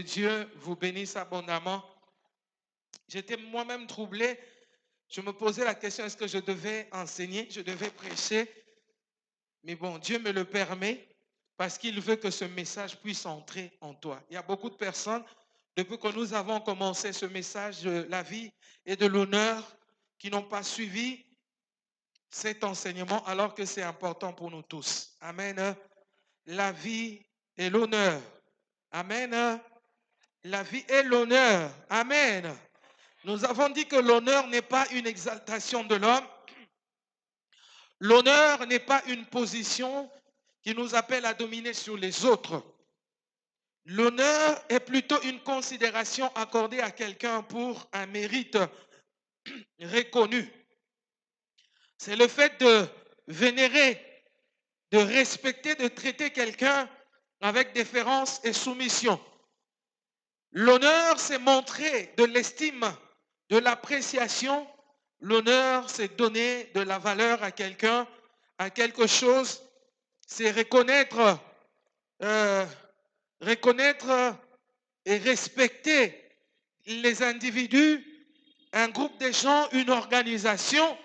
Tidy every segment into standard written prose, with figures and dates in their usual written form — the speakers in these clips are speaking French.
Dieu vous bénisse abondamment. J'étais moi-même troublé. Je me posais la question, est-ce que je devais enseigner, je devais prêcher? Mais bon, Dieu me le permet parce qu'il veut que ce message puisse entrer en toi. Il y a beaucoup de personnes, depuis que nous avons commencé ce message de la vie et de l'honneur, qui n'ont pas suivi cet enseignement alors que c'est important pour nous tous. Amen. La vie et l'honneur. Amen. La vie et l'honneur. Amen. Nous avons dit que l'honneur n'est pas une exaltation de l'homme. L'honneur n'est pas une position qui nous appelle à dominer sur les autres. L'honneur est plutôt une considération accordée à quelqu'un pour un mérite reconnu. C'est le fait de vénérer, de respecter, de traiter quelqu'un avec déférence et soumission. L'honneur, c'est montrer de l'estime, de l'appréciation. L'honneur, c'est donner de la valeur à quelqu'un, à quelque chose. C'est reconnaître et respecter les individus, un groupe de gens, une organisation,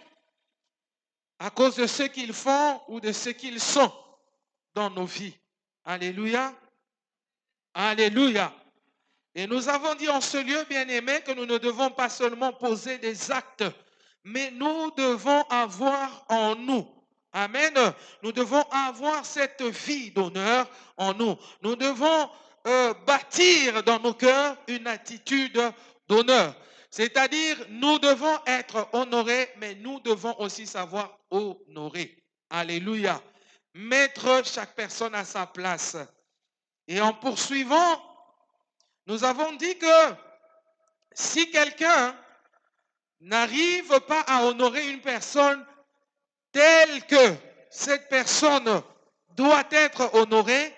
à cause de ce qu'ils font ou de ce qu'ils sont dans nos vies. Alléluia. Alléluia. Et nous avons dit en ce lieu, bien-aimé, que nous ne devons pas seulement poser des actes, mais nous devons avoir en nous. Amen. Nous devons avoir cette vie d'honneur en nous. Nous devons bâtir dans nos cœurs une attitude d'honneur. C'est-à-dire, nous devons être honorés, mais nous devons aussi savoir honorer. Alléluia. Mettre chaque personne à sa place. Et en poursuivant, nous avons dit que si quelqu'un n'arrive pas à honorer une personne telle que cette personne doit être honorée,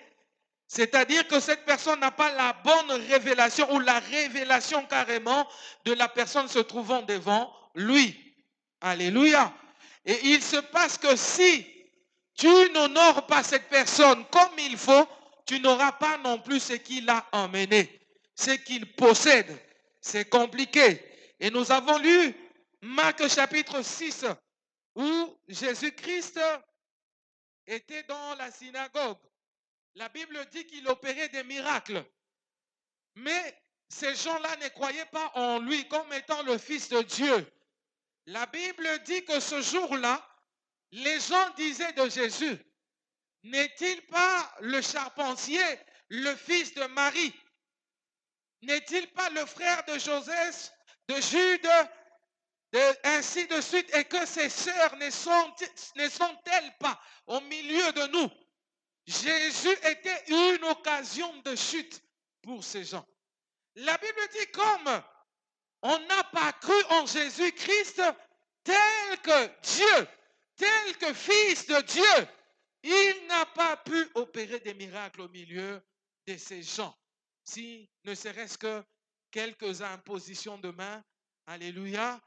c'est-à-dire que cette personne n'a pas la bonne révélation ou la révélation carrément de la personne se trouvant devant lui. Alléluia. Et il se passe que si tu n'honores pas cette personne comme il faut, tu n'auras pas non plus ce qu'il a emmené, ce qu'il possède. C'est compliqué. Et nous avons lu Marc chapitre 6 où Jésus-Christ était dans la synagogue. La Bible dit qu'il opérait des miracles. Mais ces gens-là ne croyaient pas en lui comme étant le Fils de Dieu. La Bible dit que ce jour-là, les gens disaient de Jésus, n'est-il pas le charpentier, le fils de Marie? N'est-il pas le frère de Joseph, de Jude, ainsi de suite, et que ses sœurs ne sont-elles pas au milieu de nous? Jésus était une occasion de chute pour ces gens. La Bible dit comme on n'a pas cru en Jésus-Christ tel que Dieu, tel que Fils de Dieu, il n'a pas pu opérer des miracles au milieu de ces gens. Si ne serait-ce que quelques impositions de main, alléluia,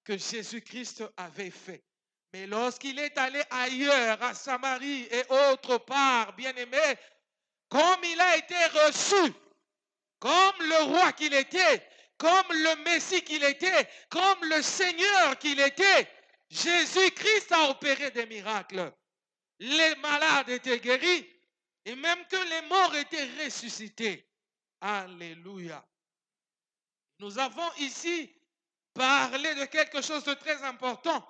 que Jésus-Christ avait fait. Mais lorsqu'il est allé ailleurs, à Samarie et autre part, bien-aimé, comme il a été reçu, comme le roi qu'il était, comme le Messie qu'il était, comme le Seigneur qu'il était, Jésus-Christ a opéré des miracles. Les malades étaient guéris et même que les morts étaient ressuscités. Alléluia. Nous avons ici parlé de quelque chose de très important,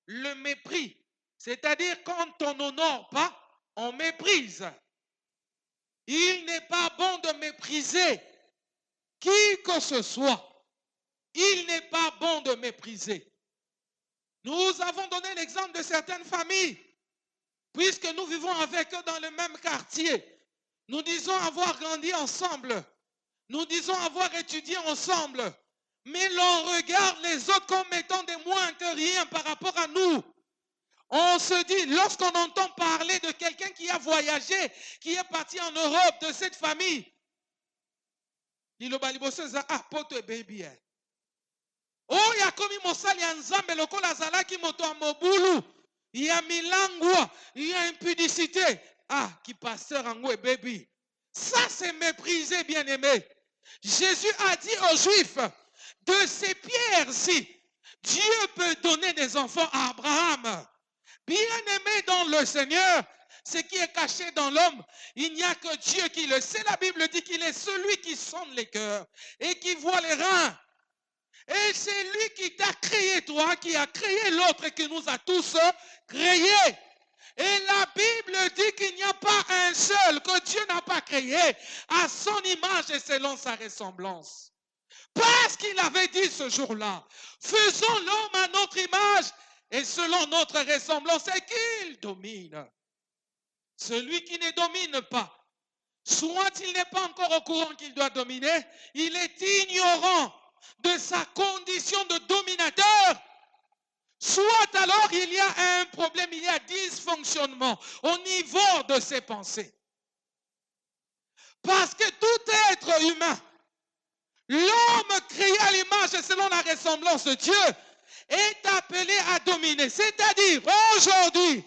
le mépris. C'est-à-dire quand on n'honore pas, on méprise. Il n'est pas bon de mépriser qui que ce soit. Il n'est pas bon de mépriser. Nous avons donné l'exemple de certaines familles, puisque nous vivons avec eux dans le même quartier. Nous disons avoir grandi ensemble. Nous disons avoir étudié ensemble. Mais l'on regarde les autres comme étant des moins que rien par rapport à nous. On se dit, lorsqu'on entend parler de quelqu'un qui a voyagé, qui est parti en Europe, de cette famille, oh, ya komi mosali ya nzambe lokola azalaki moto ya mobulu, ya milangwa, ya impudicité. Ah, qui pasteur en baby. Ça, c'est mépriser, bien-aimé. Jésus a dit aux Juifs, de ces pierres-ci, Dieu peut donner des enfants à Abraham. Bien-aimé dans le Seigneur, ce qui est caché dans l'homme, il n'y a que Dieu qui le sait. La Bible dit qu'il est celui qui sonde les cœurs et qui voit les reins. Et c'est lui qui t'a créé, toi, qui a créé l'autre et qui nous a tous créés. Et la Bible dit qu'il n'y a pas un seul que Dieu n'a pas créé à son image et selon sa ressemblance. Parce qu'il avait dit ce jour-là, faisons l'homme à notre image et selon notre ressemblance et qu'il domine. Celui qui ne domine pas, soit il n'est pas encore au courant qu'il doit dominer, il est ignorant de sa condition de dominateur, soit alors il y a un problème, il y a dysfonctionnement au niveau de ses pensées. Parce que tout être humain, l'homme créé à l'image et selon la ressemblance de Dieu, est appelé à dominer. C'est-à-dire, aujourd'hui,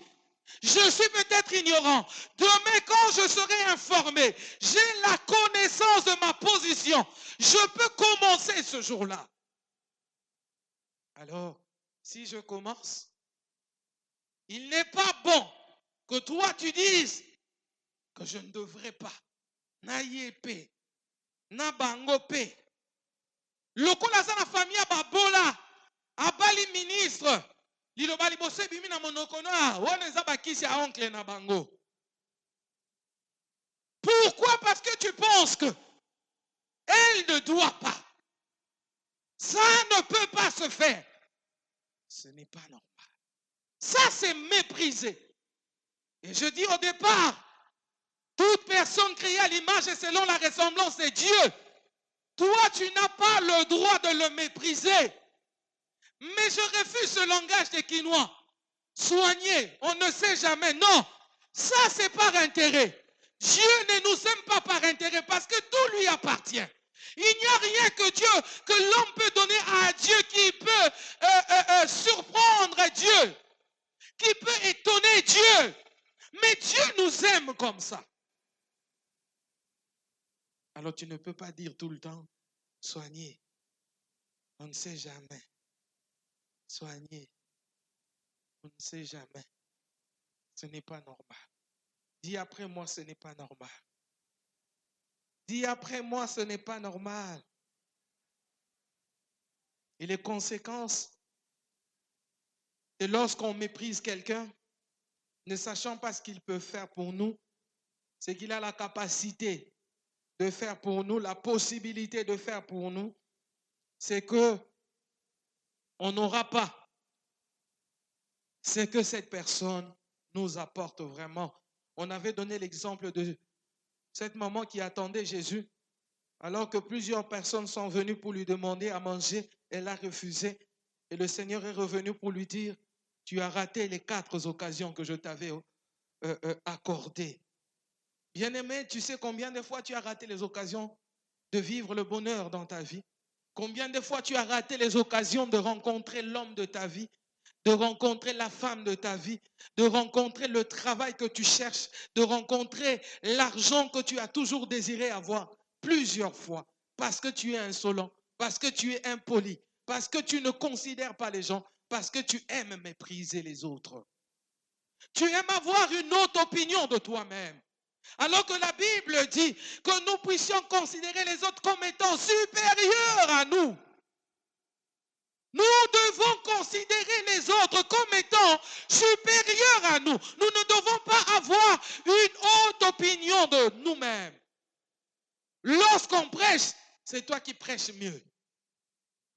je suis peut-être ignorant. Demain, quand je serai informé, j'ai la connaissance de ma position. Je peux commencer ce jour-là. Alors, si je commence, il n'est pas bon que toi tu dises que je ne devrais pas. Na yepe, na bangope. Lokola za na famille babola, abali ministre. Liloba libose bimi na monoko na, wana eza bakisi ya oncle na bango. Pourquoi? Parce que tu penses que elle ne doit pas. Ça ne peut pas se faire. Ce n'est pas normal. Ça, c'est mépriser. Et je dis au départ, toute personne créée à l'image et selon la ressemblance de Dieu, toi, tu n'as pas le droit de le mépriser. Mais je refuse ce langage des Quinois. Soigner, on ne sait jamais. Non, ça, c'est par intérêt. Dieu ne nous aime pas par intérêt parce que tout lui appartient. Il n'y a rien que Dieu, que l'homme peut donner à Dieu qui peut surprendre Dieu, qui peut étonner Dieu. Mais Dieu nous aime comme ça. Alors tu ne peux pas dire tout le temps, soigner. On ne sait jamais. Soigner. On ne sait jamais. Ce n'est pas normal. Dis après moi, ce n'est pas normal. Dis après moi, ce n'est pas normal. Et les conséquences de lorsqu'on méprise quelqu'un, ne sachant pas ce qu'il peut faire pour nous, c'est qu'il a la capacité de faire pour nous, la possibilité de faire pour nous, c'est que on n'aura pas ce que cette personne nous apporte vraiment. On avait donné l'exemple de cette maman qui attendait Jésus, alors que plusieurs personnes sont venues pour lui demander à manger, elle a refusé. Et le Seigneur est revenu pour lui dire, tu as raté les 4 occasions que je t'avais accordées. Bien-aimé, tu sais combien de fois tu as raté les occasions de vivre le bonheur dans ta vie? Combien de fois tu as raté les occasions de rencontrer l'homme de ta vie, de rencontrer la femme de ta vie, de rencontrer le travail que tu cherches, de rencontrer l'argent que tu as toujours désiré avoir plusieurs fois, parce que tu es insolent, parce que tu es impoli, parce que tu ne considères pas les gens, parce que tu aimes mépriser les autres. Tu aimes avoir une autre opinion de toi-même. Alors que la Bible dit que nous puissions considérer les autres comme étant supérieurs à nous. Nous devons considérer les autres comme étant supérieurs à nous. Nous ne devons pas avoir une haute opinion de nous-mêmes. Lorsqu'on prêche, c'est toi qui prêches mieux.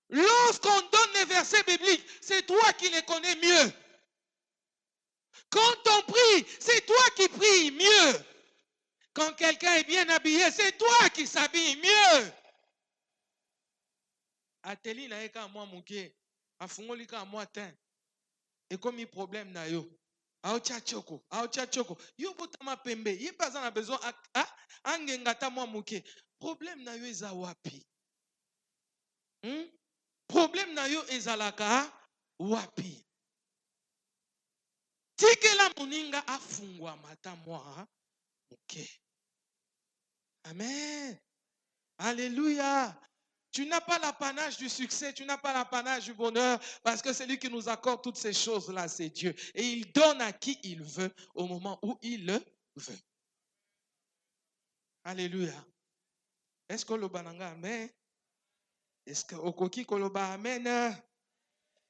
Lorsqu'on donne les versets bibliques, c'est toi qui les connais mieux. Quand on prie, c'est toi qui pries mieux. Quand quelqu'un est bien habillé, c'est toi qui s'habille mieux. Ateli na eka mwa muke, afungoli ka mwa ten. Et comme il problème na yo, aocha choko. Yo botama pembe, ye pas en a besoin angengata mwa muke. Problème na yo eza wapi? Problème na yo ezalaka wapi? Tikela muninga afungwa mata mwa muke. Amen. Alléluia. Tu n'as pas l'apanage du succès, tu n'as pas l'apanage du bonheur, parce que c'est lui qui nous accorde toutes ces choses-là, c'est Dieu. Et il donne à qui il veut, au moment où il le veut. Alléluia. Est-ce que le bananga amen? Est-ce que okoki koloba amen?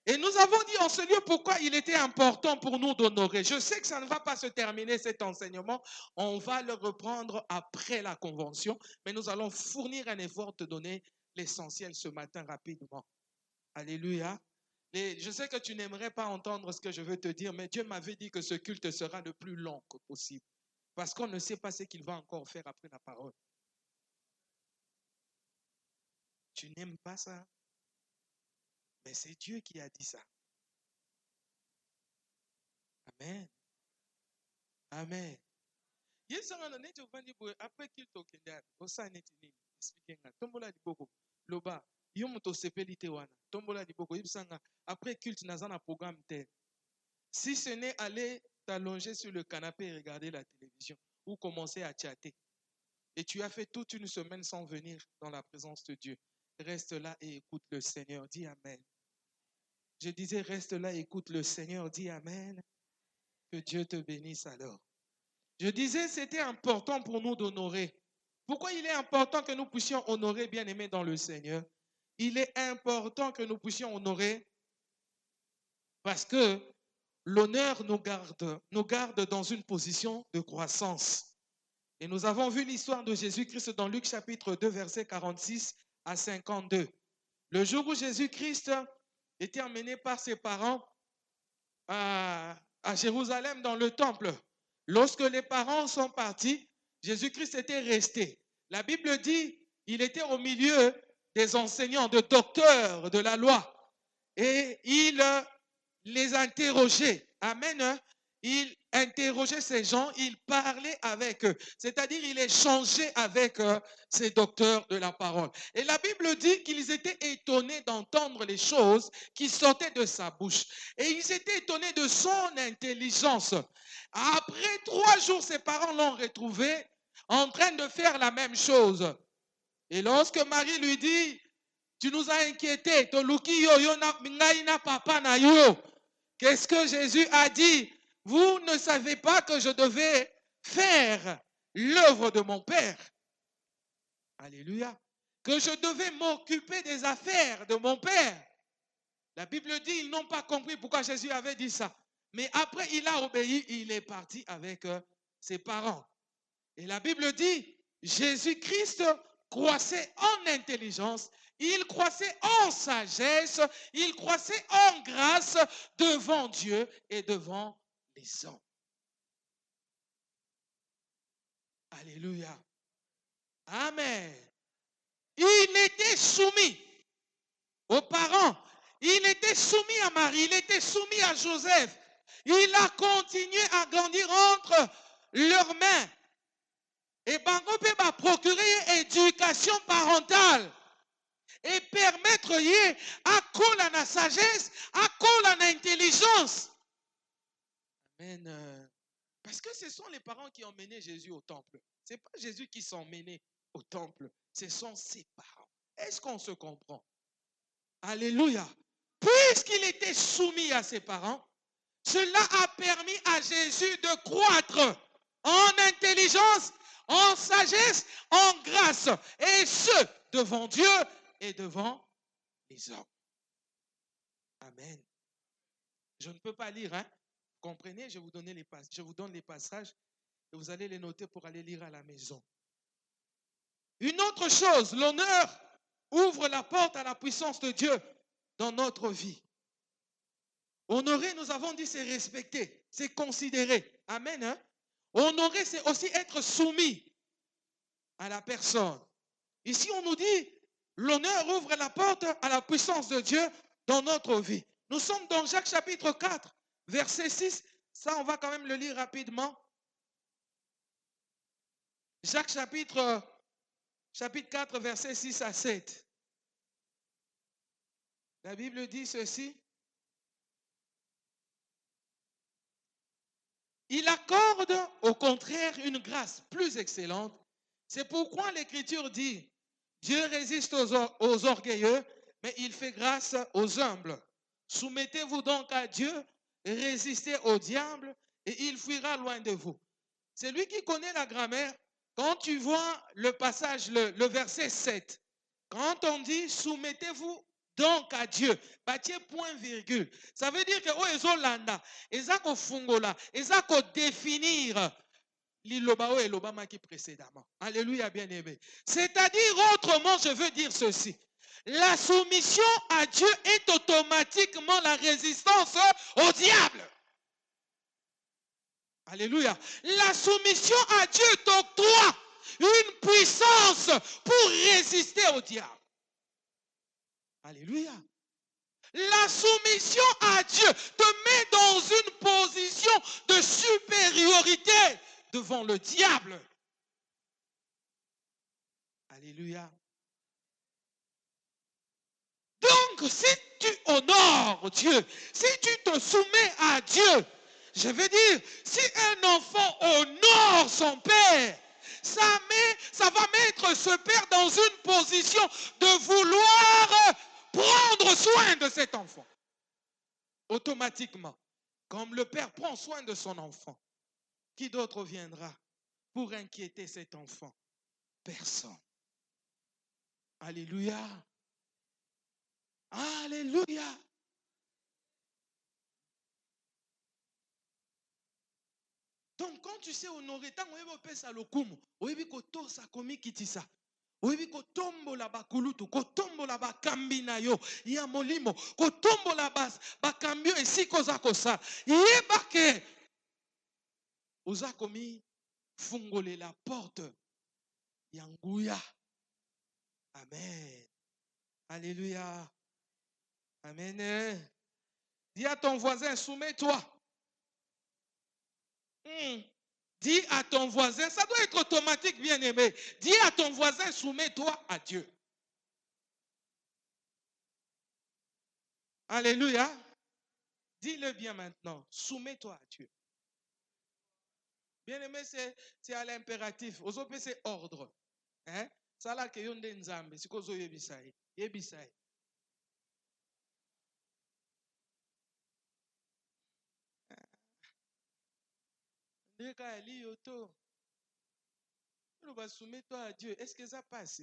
Et nous avons dit en ce lieu pourquoi il était important pour nous d'honorer. Je sais que ça ne va pas se terminer cet enseignement. On va le reprendre après la convention, mais nous allons fournir un effort de donner l'essentiel ce matin rapidement. Alléluia. Et je sais que tu n'aimerais pas entendre ce que je veux te dire, mais Dieu m'avait dit que ce culte sera le plus long que possible. Parce qu'on ne sait pas ce qu'il va encore faire après la parole. Tu n'aimes pas ça? Mais c'est Dieu qui a dit ça. Amen. Amen. Après qu'il t'okende, osa netini, expliquer tombola liboko, loba, yomoto sepelite wana, tombola liboko, yibsanga, après culte nazana programme tel. Si ce n'est aller t'allonger sur le canapé et regarder la télévision, ou commencer à chatter, et tu as fait toute une semaine sans venir dans la présence de Dieu, reste là et écoute le Seigneur, dis Amen. Je disais, reste là et écoute le Seigneur, dis Amen. Que Dieu te bénisse alors. Je disais, c'était important pour nous d'honorer. Pourquoi il est important que nous puissions honorer, bien-aimés dans le Seigneur? Il est important que nous puissions honorer parce que l'honneur nous garde dans une position de croissance. Et nous avons vu l'histoire de Jésus-Christ dans Luc chapitre 2, versets 46 à 52. Le jour où Jésus-Christ était emmené par ses parents à Jérusalem dans le temple, lorsque les parents sont partis, Jésus-Christ était resté. La Bible dit, il était au milieu des enseignants, des docteurs de la loi. Et il les interrogeait. Amen. Il interrogeait ces gens, il parlait avec eux. C'est-à-dire, il échangeait avec ces docteurs de la parole. Et la Bible dit qu'ils étaient étonnés d'entendre les choses qui sortaient de sa bouche. Et ils étaient étonnés de son intelligence. Après 3 jours, ses parents l'ont retrouvé en train de faire la même chose. Et lorsque Marie lui dit, tu nous as inquiétés, qu'est-ce que Jésus a dit? Vous ne savez pas que je devais faire l'œuvre de mon Père. Alléluia. Que je devais m'occuper des affaires de mon Père. La Bible dit, ils n'ont pas compris pourquoi Jésus avait dit ça. Mais après, il a obéi, il est parti avec ses parents. Et la Bible dit, Jésus-Christ croissait en intelligence, il croissait en sagesse, il croissait en grâce devant Dieu et devant les hommes. Alléluia. Amen. Il était soumis aux parents, il était soumis à Marie, il était soumis à Joseph. Il a continué à grandir entre leurs mains. Et bango peut procurer éducation parentale et permettre yé à coller la sagesse, à coller l'intelligence. Amen. Parce que ce sont les parents qui ont mené Jésus au temple. Ce n'est pas Jésus qui s'est mené au temple, ce sont ses parents. Est-ce qu'on se comprend? Alléluia. Puisqu'il était soumis à ses parents, cela a permis à Jésus de croître en intelligence, en sagesse, en grâce, et ce, devant Dieu et devant les hommes. Amen. Je ne peux pas lire, hein? Vous comprenez? Je vous donne les passages et vous allez les noter pour aller lire à la maison. Une autre chose, l'honneur ouvre la porte à la puissance de Dieu dans notre vie. Honorer, nous avons dit, c'est respecter, c'est considérer. Amen. Hein? Honorer, c'est aussi être soumis à la personne. Ici, on nous dit, l'honneur ouvre la porte à la puissance de Dieu dans notre vie. Nous sommes dans Jacques chapitre 4, verset 6. Ça, on va quand même le lire rapidement. Jacques chapitre 4, verset 6 à 7. La Bible dit ceci. Il accorde au contraire une grâce plus excellente. C'est pourquoi l'Écriture dit, Dieu résiste aux orgueilleux, mais il fait grâce aux humbles. Soumettez-vous donc à Dieu, résistez au diable, et il fuira loin de vous. C'est lui qui connaît la grammaire. Quand tu vois le passage, le verset 7, quand on dit soumettez-vous donc à Dieu, bâtier point virgule, ça veut dire que oh ezolanda, ezako fungola, ezako définir l'iloba et l'obama qui précédemment. Alléluia, bien-aimé. C'est-à-dire, autrement, je veux dire ceci. La soumission à Dieu est automatiquement la résistance au diable. Alléluia. La soumission à Dieu t'octroie une puissance pour résister au diable. Alléluia. La soumission à Dieu te met dans une position de supériorité devant le diable. Alléluia. Donc, si tu honores Dieu, si tu te soumets à Dieu, je veux dire, si un enfant honore son père, ça va mettre ce père dans une position de vouloir prendre soin de cet enfant. Automatiquement, comme le père prend soin de son enfant, qui d'autre viendra pour inquiéter cet enfant? Personne. Alléluia. Alléluia. Donc, quand tu sais honorer, tant que tu pesa lokumu, oyebi kotosa komi kitisa. Oyebi kotombola bakulutu, kotombola bakambi na yo, ya molimo, kotombola bakambio esiko za kosa. Yeba ke oza komi fungole la porte ya nguya. Amen. Alléluia. Amen. Dis à ton voisin, soumets-toi. Dis à ton voisin, ça doit être automatique, bien-aimé. Dis à ton voisin, soumets-toi à Dieu. Alléluia. Dis-le bien maintenant. Soumets-toi à Dieu. Bien-aimé, c'est à l'impératif. Aujourd'hui, c'est ordre. Hein? Ça là que yonde nzambe, c'est kozo yebisai. Yebisai. Ndeka ali yoto. Soumets-toi à Dieu. Est-ce que ça passe?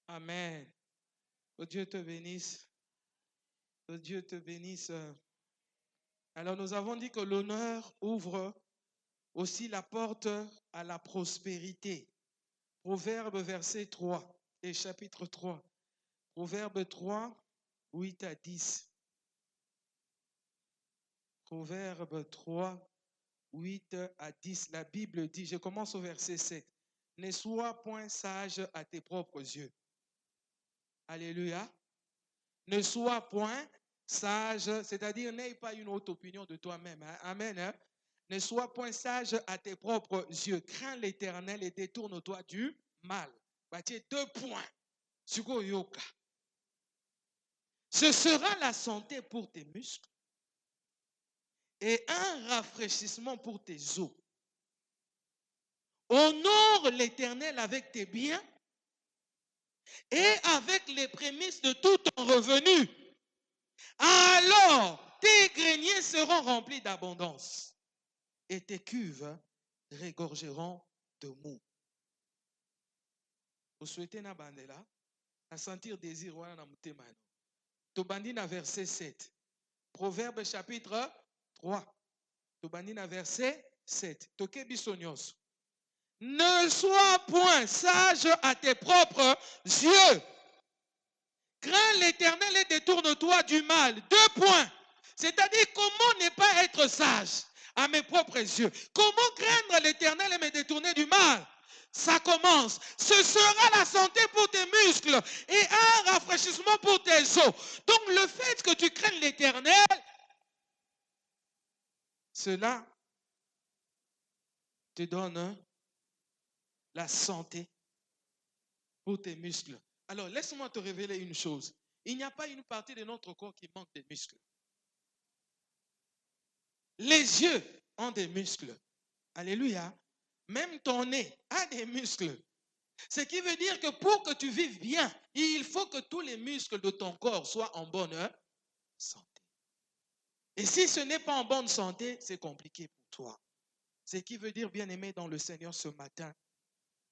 Amen. Que Dieu te bénisse. Que Dieu te bénisse. Alors nous avons dit que l'honneur ouvre aussi la porte à la prospérité. Proverbe verset 3 et chapitre 3. Proverbe 3, 8 à 10. Proverbe 3, 8 à 10. La Bible dit, je commence au verset 7. Ne sois point sage à tes propres yeux. Alléluia. Ne sois point sage, c'est-à-dire n'aie pas une autre opinion de toi-même. Hein? Amen. Hein? Ne sois point sage à tes propres yeux. Crains l'Éternel et détourne-toi du mal. Bâtir 2 points. Yoka. Ce sera la santé pour tes muscles et un rafraîchissement pour tes os. Honore l'Éternel avec tes biens et avec les prémices de tout ton revenu. Alors, tes greniers seront remplis d'abondance et tes cuves regorgeront de mou. Vous souhaitez na bandela, à sentir désir wana na mutema. Tobandi na verset 7. Proverbe chapitre 3. Tobandi na verset 7. Toke bisonyos. Ne sois point sage à tes propres yeux. Crains l'Éternel et détourne-toi du mal. 2 points. C'est-à-dire, comment ne pas être sage à mes propres yeux? Comment craindre l'Éternel et me détourner du mal? Ça commence. Ce sera la santé pour tes muscles et un rafraîchissement pour tes os. Donc, le fait que tu craignes l'Éternel, cela te donne la santé pour tes muscles. Alors, laisse-moi te révéler une chose. Il n'y a pas une partie de notre corps qui manque de muscles. Les yeux ont des muscles. Alléluia. Même ton nez a des muscles. Ce qui veut dire que pour que tu vives bien, il faut que tous les muscles de ton corps soient en bonne santé. Et si ce n'est pas en bonne santé, c'est compliqué pour toi. Ce qui veut dire, bien-aimé dans le Seigneur ce matin,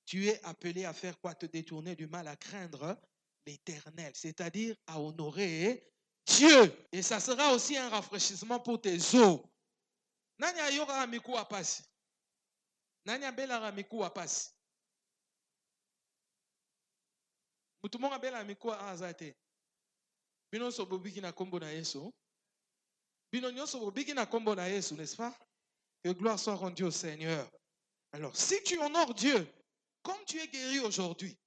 tu es appelé à faire quoi? Te détourner du mal, à craindre l'Éternel, c'est-à-dire à honorer Dieu. Et ça sera aussi un rafraîchissement pour tes os. Nani ayora miku apasi? Nani abela miku apasi? Mutumonga bela miku azate. Bino so bobiki na kombo na Yesu. Bino nyonso bobiki na kombo na Yesu, n'est-ce pas? Que gloire soit rendue au Seigneur. Alors, si tu honores Dieu, comme tu es guéri aujourd'hui,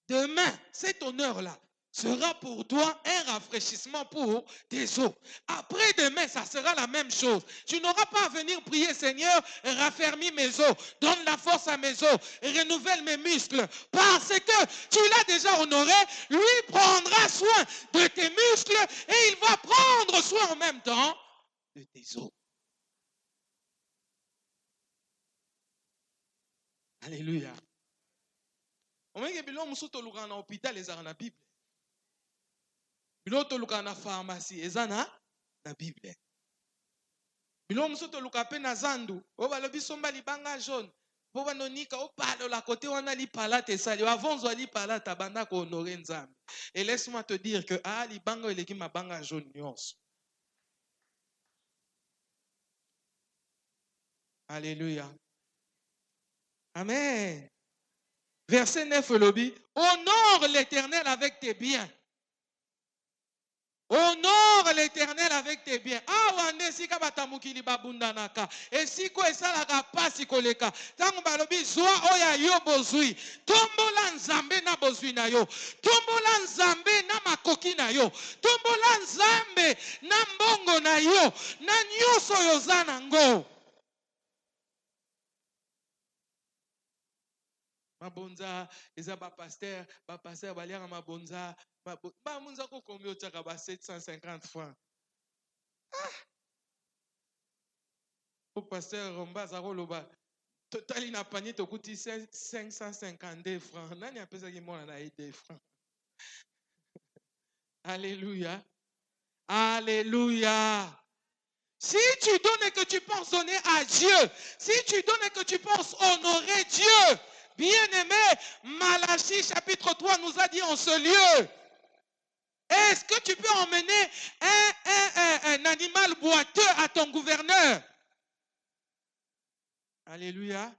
demain, cet honneur-là sera pour toi un rafraîchissement pour tes os. Après demain, ça sera la même chose. Tu n'auras pas à venir prier, Seigneur, raffermis mes os, donne la force à mes os, renouvelle mes muscles. Parce que tu l'as déjà honoré, lui prendra soin de tes muscles et il va prendre soin en même temps de tes os. Alléluia. On dit que bilo musu toluka na hôpital ezaka na Bible. Bilo toluka na pharmacie ezana na Bible. Bilo musu toluka pe na zandu, o balobi somba libanga jaune. Po banonika o palo la côté wana li palate sali, avonzo li palata banda ko honorer nzambe. Et laisse-moi te dire que libanga eleki mabanga jaune nyonso. Alléluia. Amen. Verset 9, lobby. Honore l'Éternel avec tes biens. Honore l'Éternel avec tes biens. Awande sika batamukili babundanaka. Esiko esalaka pasi koleka. Tango balobi zwa oya yo bozui. Tombola nzambe na bozui na yo. Tombola nzambe na makoki na yo. Tombola nzambe na mbongo na yo. Na nyonso yoza nango. Mabonza, eza ba pasteur baliaka mabonza, munza ko combien otaka ba 750 francs. Au pasteur Rombaza koloba totali na panier to kuti 552 francs. Nani apesa ki mona na 2 francs. Alléluia. Alléluia. Si tu donnes et que tu penses donner à Dieu, si tu donnes et que tu penses honorer Dieu, bien-aimé, Malachie chapitre 3 nous a dit en ce lieu, est-ce que tu peux emmener un animal boiteux à ton gouverneur? Alléluia.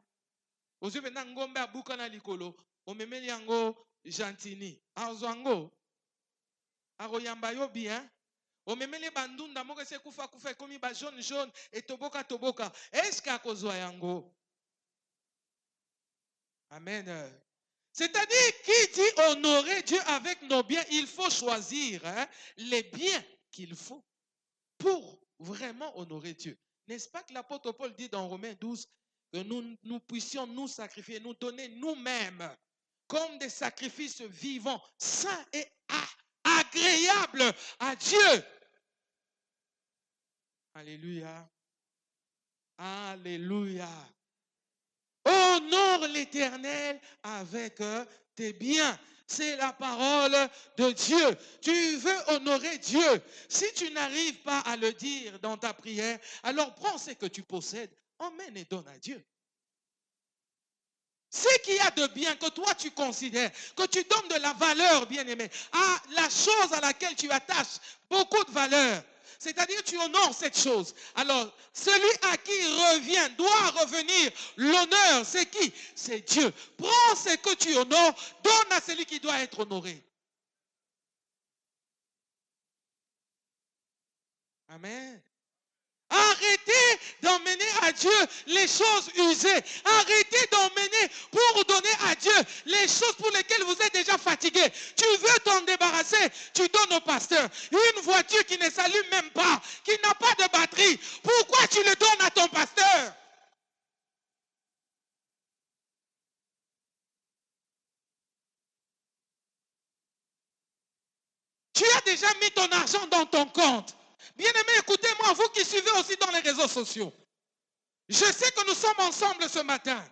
Ozu bena ngombe abuka na likolo, omemeli yango gentini. Azwango, aroyamba yo bien. Omemeli bandunda moko se kufa komi ba jaune et toboka. Est-ce qu'akozwa yango? Amen. C'est-à-dire, qui dit honorer Dieu avec nos biens, il faut choisir les biens qu'il faut pour vraiment honorer Dieu. N'est-ce pas que l'apôtre Paul dit dans Romains 12 que nous puissions nous sacrifier, nous donner nous-mêmes comme des sacrifices vivants, saints et agréables à Dieu. Alléluia. Alléluia. Honore l'Éternel avec tes biens. C'est la parole de Dieu. Tu veux honorer Dieu. Si tu n'arrives pas à le dire dans ta prière, alors prends ce que tu possèdes, emmène et donne à Dieu. Ce qu'il y a de bien que toi tu considères, que tu donnes de la valeur, bien-aimé, à la chose à laquelle tu attaches beaucoup de valeur. C'est-à-dire tu honores cette chose. Alors, celui à qui revient, doit revenir l'honneur. C'est qui? C'est Dieu. Prends ce que tu honores, donne à celui qui doit être honoré. Amen. Arrêtez d'emmener à Dieu les choses usées. Arrêtez d'emmener pour donner à Dieu les choses pour lesquelles vous êtes déjà fatigué. Tu veux t'en débarrasser, tu donnes au pasteur une voiture qui ne s'allume même pas, qui n'a pas de batterie. Pourquoi tu le donnes à ton pasteur? Tu as déjà mis ton argent dans ton compte. Bien-aimés, écoutez-moi, vous qui suivez aussi dans les réseaux sociaux. Je sais que nous sommes ensemble ce matin.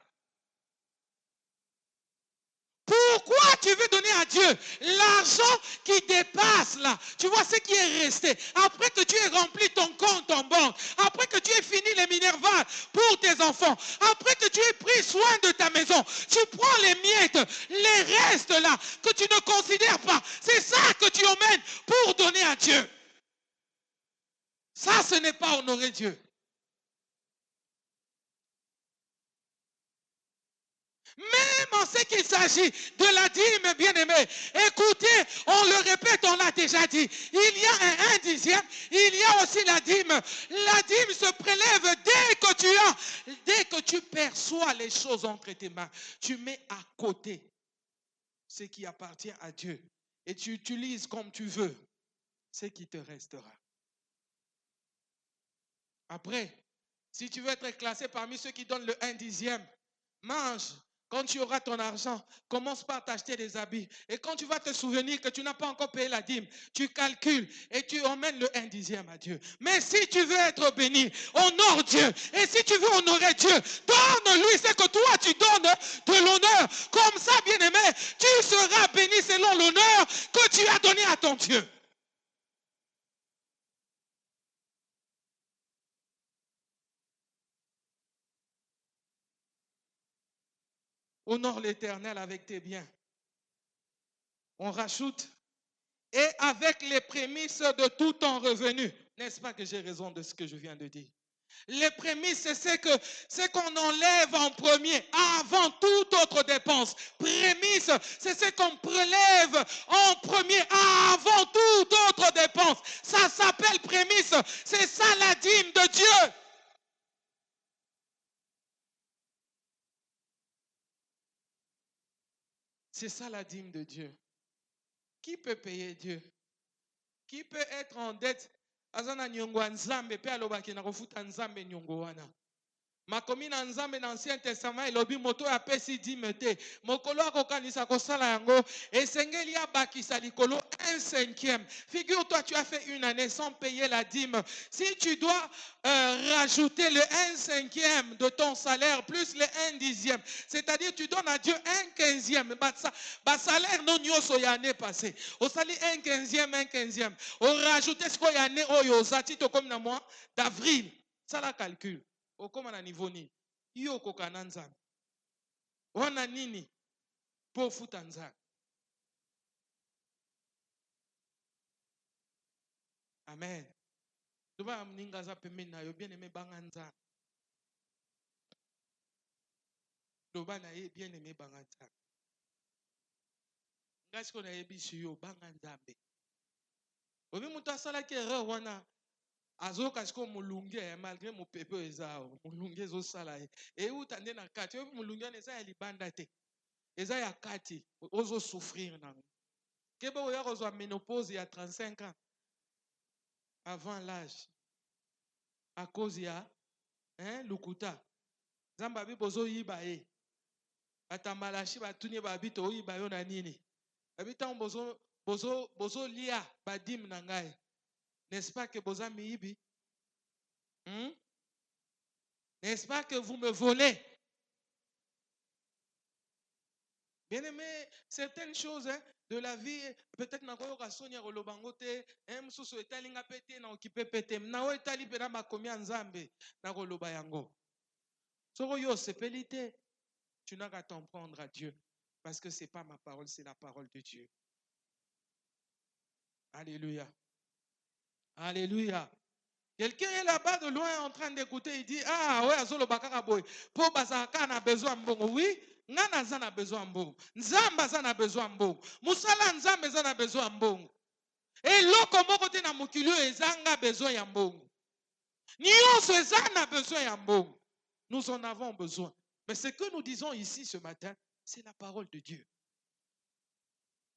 Pour Pourquoi tu veux donner à Dieu l'argent qui dépasse là? Tu vois ce qui est resté. Après que tu aies rempli ton compte en banque, après que tu aies fini les minervales pour tes enfants, après que tu aies pris soin de ta maison, tu prends les miettes, les restes là que tu ne considères pas. C'est ça que tu emmènes pour donner à Dieu. Ça, ce n'est pas honorer Dieu. Même en ce qu'il s'agit de la dîme, bien-aimé, écoutez, on le répète, on l'a déjà dit, il y a un dixième, il y a aussi la dîme. La dîme se prélève dès que tu perçois les choses entre tes mains, tu mets à côté ce qui appartient à Dieu et tu utilises comme tu veux ce qui te restera. Après, si tu veux être classé parmi ceux qui donnent le 1/10, mange. Quand tu auras ton argent, commence par t'acheter des habits. Et quand tu vas te souvenir que tu n'as pas encore payé la dîme, tu calcules et tu emmènes le 1/10 à Dieu. Mais si tu veux être béni, honore Dieu. Et si tu veux honorer Dieu, donne-lui ce que toi tu donnes de l'honneur. Comme ça, bien-aimé, tu seras béni selon l'honneur que tu as donné à ton Dieu. Honore l'Éternel avec tes biens. On rajoute. Et avec les prémices de tout ton revenu. N'est-ce pas que j'ai raison de ce que je viens de dire? Les prémices, c'est ce qu'on enlève en premier, avant toute autre dépense. Prémices, c'est ce qu'on prélève en premier, avant toute autre dépense. Ça s'appelle prémices. C'est ça la dîme de Dieu. C'est ça la dîme de Dieu. Qui peut payer Dieu? Qui peut être en dette? Azana nyongo nzambe pe alobaki na kofuta nzambe nyongo wana. Makomi na nzambe na Ancien Testament elobi moto apesi dîme te. Mokolo akokanisa kosala yango esengeli abakisa likolo 1/5. Figure-toi, tu as fait une année sans payer la dîme. Si tu dois rajouter le 1/5 de ton salaire plus le 1/10, c'est-à-dire tu donnes à Dieu 1/15. Bah salaire non nyoso ya année passée. Au sali 1/15, 1/15. Au rajouter ce qu'on y a année oyo zati to comme na mois d'avril. Ça la calcul. Okoma na niveau nini? Iyo kokana nzambe. Wana nini? Po futa nzambe. Amen. Tuba mninga za pembeni na yo bien aimé banga nzambe. Tuba na ye bien aimé banga nzambe. Ngasi ko na ye bisu yo banga nzambe. Obi mutu asala ke erreur wana azoka siko mulunge malgré mon pepe ezao mulunge zo sala e utande na kati obi mulunge eza ya libanda te eza ya kati ozo souffrir nango keba oya kozwa ménopause ya 35 ans avant l'âge à cause ya lukuta zamba bi bozo yiba e atamalashi batuni babi to yiba yo na nini abita bozo lia badim na ngai. N'est-ce pas que vous avez mis? N'est-ce pas que vous me volez? Bien aimé, certaines choses de la vie, peut-être na koyoka sonia kolobangote, msusu etalinga pete na okipe pete, na o etali pena makomi nzambe na koloba yango. Soko yo sepelite, tu n'as qu'à t'en prendre à Dieu, parce que c'est pas ma parole, c'est la parole de Dieu. Alléluia. Alléluia. Quelqu'un est là-bas de loin en train d'écouter, il dit, ah ouais, azolo bakaka boy, po basaka na besoin mbongo. Oui, ngana zana besoin mbongo. Nzamba zana besoin mbongo. Musala nzambe zana besoin mbongo. Et loko moko te na mukilio ezanga besoin ya mbongo. Nyonso ezana besoin ya mbongo. Nous en avons besoin. Mais ce que nous disons ici ce matin, c'est la parole de Dieu.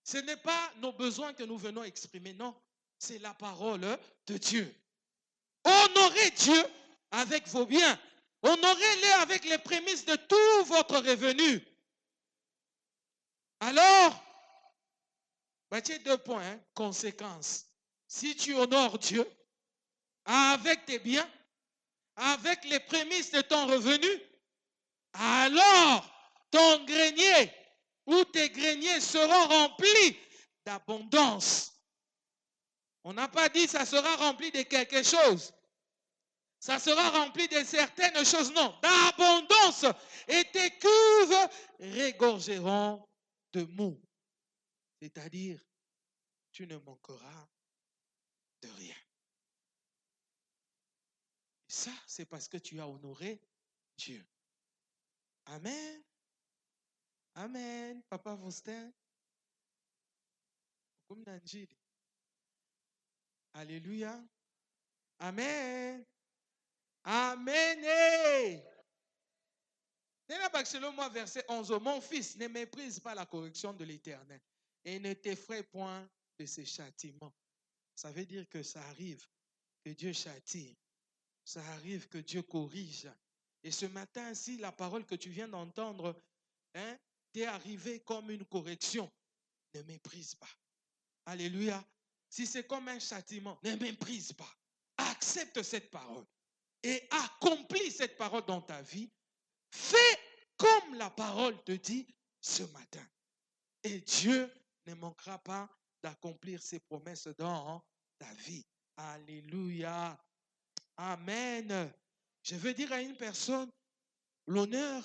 Ce n'est pas nos besoins que nous venons exprimer, non. C'est la parole de Dieu. Honorez Dieu avec vos biens. Honorez-les avec les prémices de tout votre revenu. Alors, voici 2 points, conséquences. Si tu honores Dieu avec tes biens, avec les prémices de ton revenu, alors ton grenier où tes greniers seront remplis d'abondance. On n'a pas dit ça sera rempli de quelque chose. Ça sera rempli de certaines choses, non, d'abondance. Et tes cuves regorgeront de mou. C'est-à-dire, tu ne manqueras de rien. Et ça, c'est parce que tu as honoré Dieu. Amen. Amen. Papa Faustin. Alléluia. Amen. Amen. Selon moi, verset 11, mon fils, ne méprise pas la correction de l'Éternel et ne t'effraie point de ses châtiments. Ça veut dire que ça arrive que Dieu châtie. Ça arrive que Dieu corrige. Et ce matin, si la parole que tu viens d'entendre t'est arrivée comme une correction, ne méprise pas. Alléluia. Si c'est comme un châtiment, ne méprise pas. Accepte cette parole et accomplis cette parole dans ta vie. Fais comme la parole te dit ce matin. Et Dieu ne manquera pas d'accomplir ses promesses dans ta vie. Alléluia. Amen. Je veux dire à une personne, l'honneur,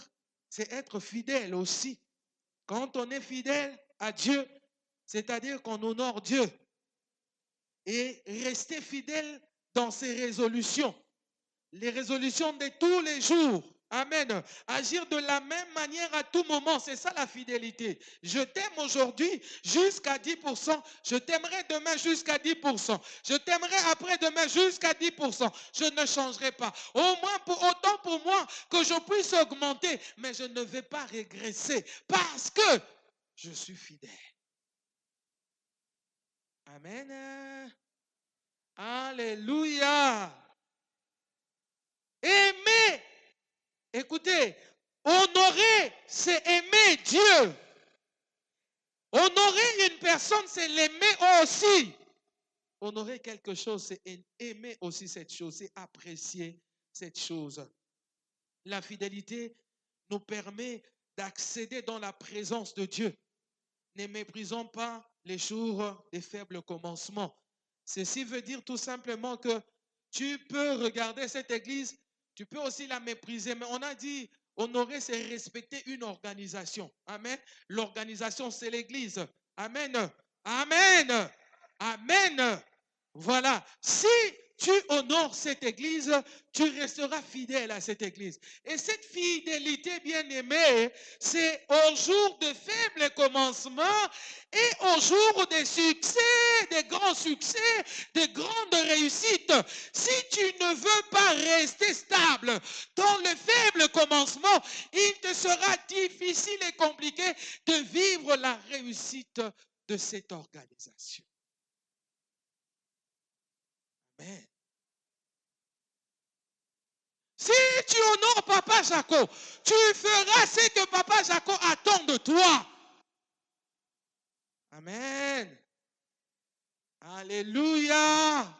c'est être fidèle aussi. Quand on est fidèle à Dieu, c'est-à-dire qu'on honore Dieu. Et rester fidèle dans ses résolutions. Les résolutions de tous les jours. Amen. Agir de la même manière à tout moment, c'est ça la fidélité. Je t'aime aujourd'hui jusqu'à 10%. Je t'aimerai demain jusqu'à 10%. Je t'aimerai après-demain jusqu'à 10%. Je ne changerai pas. Au moins, autant pour moi que je puisse augmenter. Mais je ne vais pas régresser parce que je suis fidèle. Amen. Alléluia. Aimer. Écoutez, honorer, c'est aimer Dieu. Honorer une personne, c'est l'aimer aussi. Honorer quelque chose, c'est aimer aussi cette chose, c'est apprécier cette chose. La fidélité nous permet d'accéder dans la présence de Dieu. Ne méprisons pas les jours des faibles commencements. Ceci veut dire tout simplement que tu peux regarder cette église, tu peux aussi la mépriser, mais on a dit honorer, c'est respecter une organisation. Amen. L'organisation, c'est l'église. Amen. Amen. Amen. Voilà. Si tu honores cette église, tu resteras fidèle à cette église. Et cette fidélité, bien-aimée, c'est au jour de faibles commencements et au jour des succès, des grands succès, des grandes réussites. Si tu ne veux pas rester stable dans le faible commencement, il te sera difficile et compliqué de vivre la réussite de cette organisation. Amen. Si tu honores Papa Jaco, tu feras ce que Papa Jaco attend de toi. Amen. Alléluia.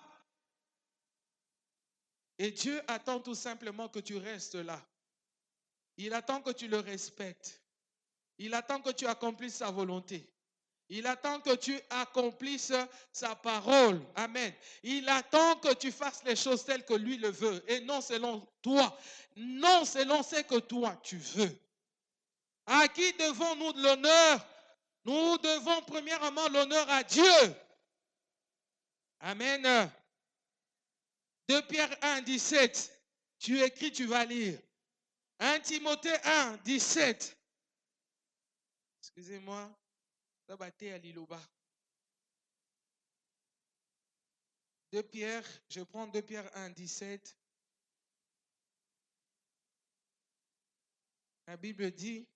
Et Dieu attend tout simplement que tu restes là. Il attend que tu le respectes. Il attend que tu accomplisses sa volonté. Il attend que tu accomplisses sa parole. Amen. Il attend que tu fasses les choses telles que lui le veut et non selon toi. Non selon ce que toi tu veux. À qui devons-nous de l'honneur? Nous devons premièrement l'honneur à Dieu. Amen. 2 Pierre 1, 17. Tu écris, tu vas lire. 1 Timothée 1, 17. Excusez-moi. à Liloba. 2 Pierre, je prends 2 Pierre 1, 17. La Bible dit,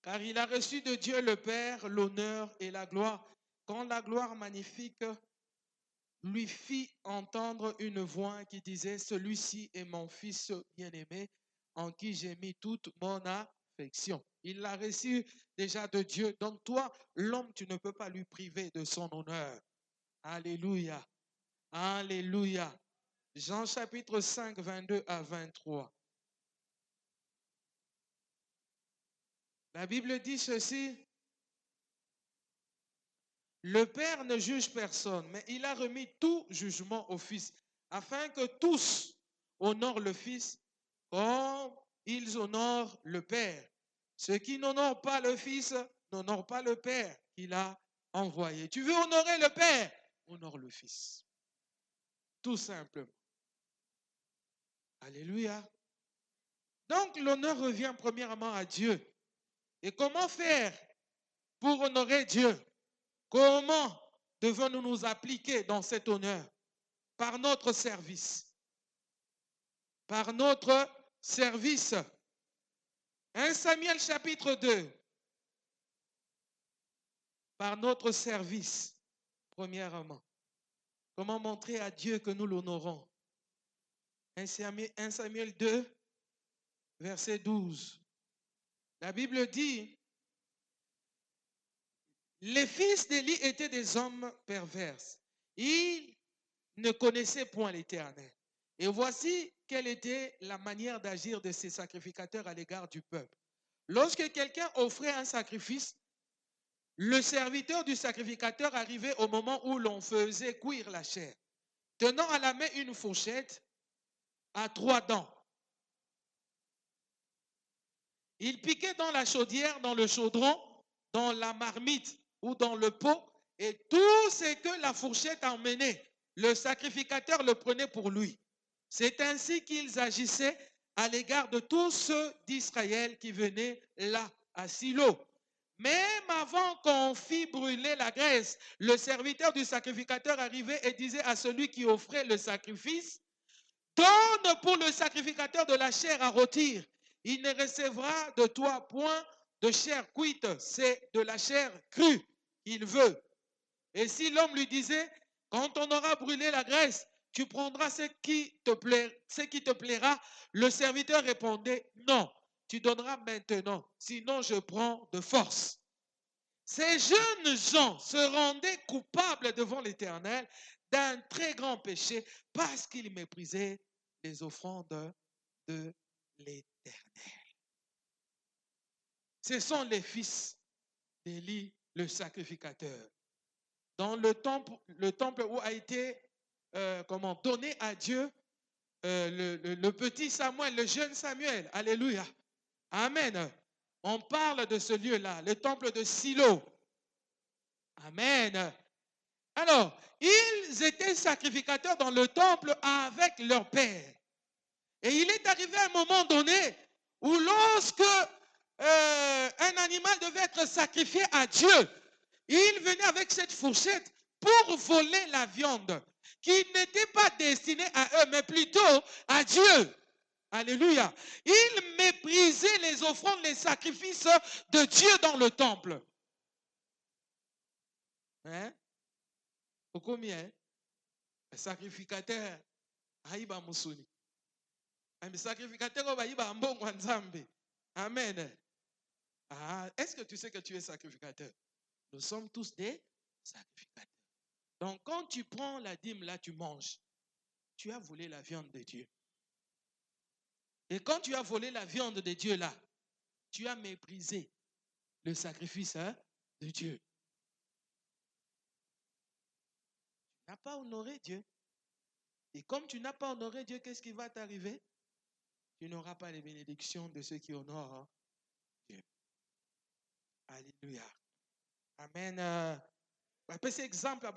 car il a reçu de Dieu le Père l'honneur et la gloire, quand la gloire magnifique lui fit entendre une voix qui disait, celui-ci est mon fils bien-aimé, en qui j'ai mis toute mon affection. Il l'a reçu déjà de Dieu. Donc toi, l'homme, tu ne peux pas lui priver de son honneur. Alléluia. Alléluia. Jean chapitre 5, 22 à 23. La Bible dit ceci. Le Père ne juge personne, mais il a remis tout jugement au Fils, afin que tous honorent le Fils comme ils honorent le Père. Ceux qui n'honorent pas le Fils n'honorent pas le Père qu'il a envoyé. Tu veux honorer le Père? Honore le Fils. Tout simplement. Alléluia. Donc l'honneur revient premièrement à Dieu. Et comment faire pour honorer Dieu? Comment devons-nous nous appliquer dans cet honneur? Par notre service. Par notre service. 1 Samuel chapitre 2. Par notre service, premièrement. Comment montrer à Dieu que nous l'honorons? 1 Samuel 2, verset 12. La Bible dit, les fils d'Élie étaient des hommes pervers. Ils ne connaissaient point l'Éternel. Et voici quelle était la manière d'agir de ces sacrificateurs à l'égard du peuple. Lorsque quelqu'un offrait un sacrifice, le serviteur du sacrificateur arrivait au moment où l'on faisait cuire la chair, tenant à la main une fourchette à 3 dents. Il piquait dans la chaudière, dans le chaudron, dans la marmite ou dans le pot, et tout ce que la fourchette emmenait, le sacrificateur le prenait pour lui. C'est ainsi qu'ils agissaient à l'égard de tous ceux d'Israël qui venaient là, à Silo. Même avant qu'on fît brûler la graisse, le serviteur du sacrificateur arrivait et disait à celui qui offrait le sacrifice, « Donne pour le sacrificateur de la chair à rôtir. Il ne recevra de toi point de chair cuite, c'est de la chair crue qu'il veut. » Et si l'homme lui disait, « Quand on aura brûlé la graisse, tu prendras ce qui te plaira. » Le serviteur répondait, « Non, tu donneras maintenant, sinon je prends de force. » Ces jeunes gens se rendaient coupables devant l'Éternel d'un très grand péché parce qu'ils méprisaient les offrandes de l'Éternel. Ce sont les fils d'Élie, le sacrificateur. Dans le temple où a été donné à Dieu le petit Samuel, le jeune Samuel. Alléluia. Amen. On parle de ce lieu-là, le temple de Silo. Amen. Alors, ils étaient sacrificateurs dans le temple avec leur père. Et il est arrivé un moment donné où lorsque un animal devait être sacrifié à Dieu, il venait avec cette fourchette pour voler la viande qui n'était pas destinée à eux, mais plutôt à Dieu. Alléluia. Ils méprisaient les offrandes, les sacrifices de Dieu dans le temple. Hein? Combien? Un sacrificateur, Aïba Mousouni. Un sacrificateur, Aïba Mbongo Nzambe. Amen. Ah, est-ce que tu sais que tu es sacrificateur? Nous sommes tous des sacrificateurs. Donc, quand tu prends la dîme, là, tu manges. Tu as volé la viande de Dieu. Et quand tu as volé la viande de Dieu, là, tu as méprisé le sacrifice de Dieu. Tu n'as pas honoré Dieu. Et comme tu n'as pas honoré Dieu, qu'est-ce qui va t'arriver? Tu n'auras pas les bénédictions de ceux qui honorent Dieu. Alléluia. Amen. Cet exemple,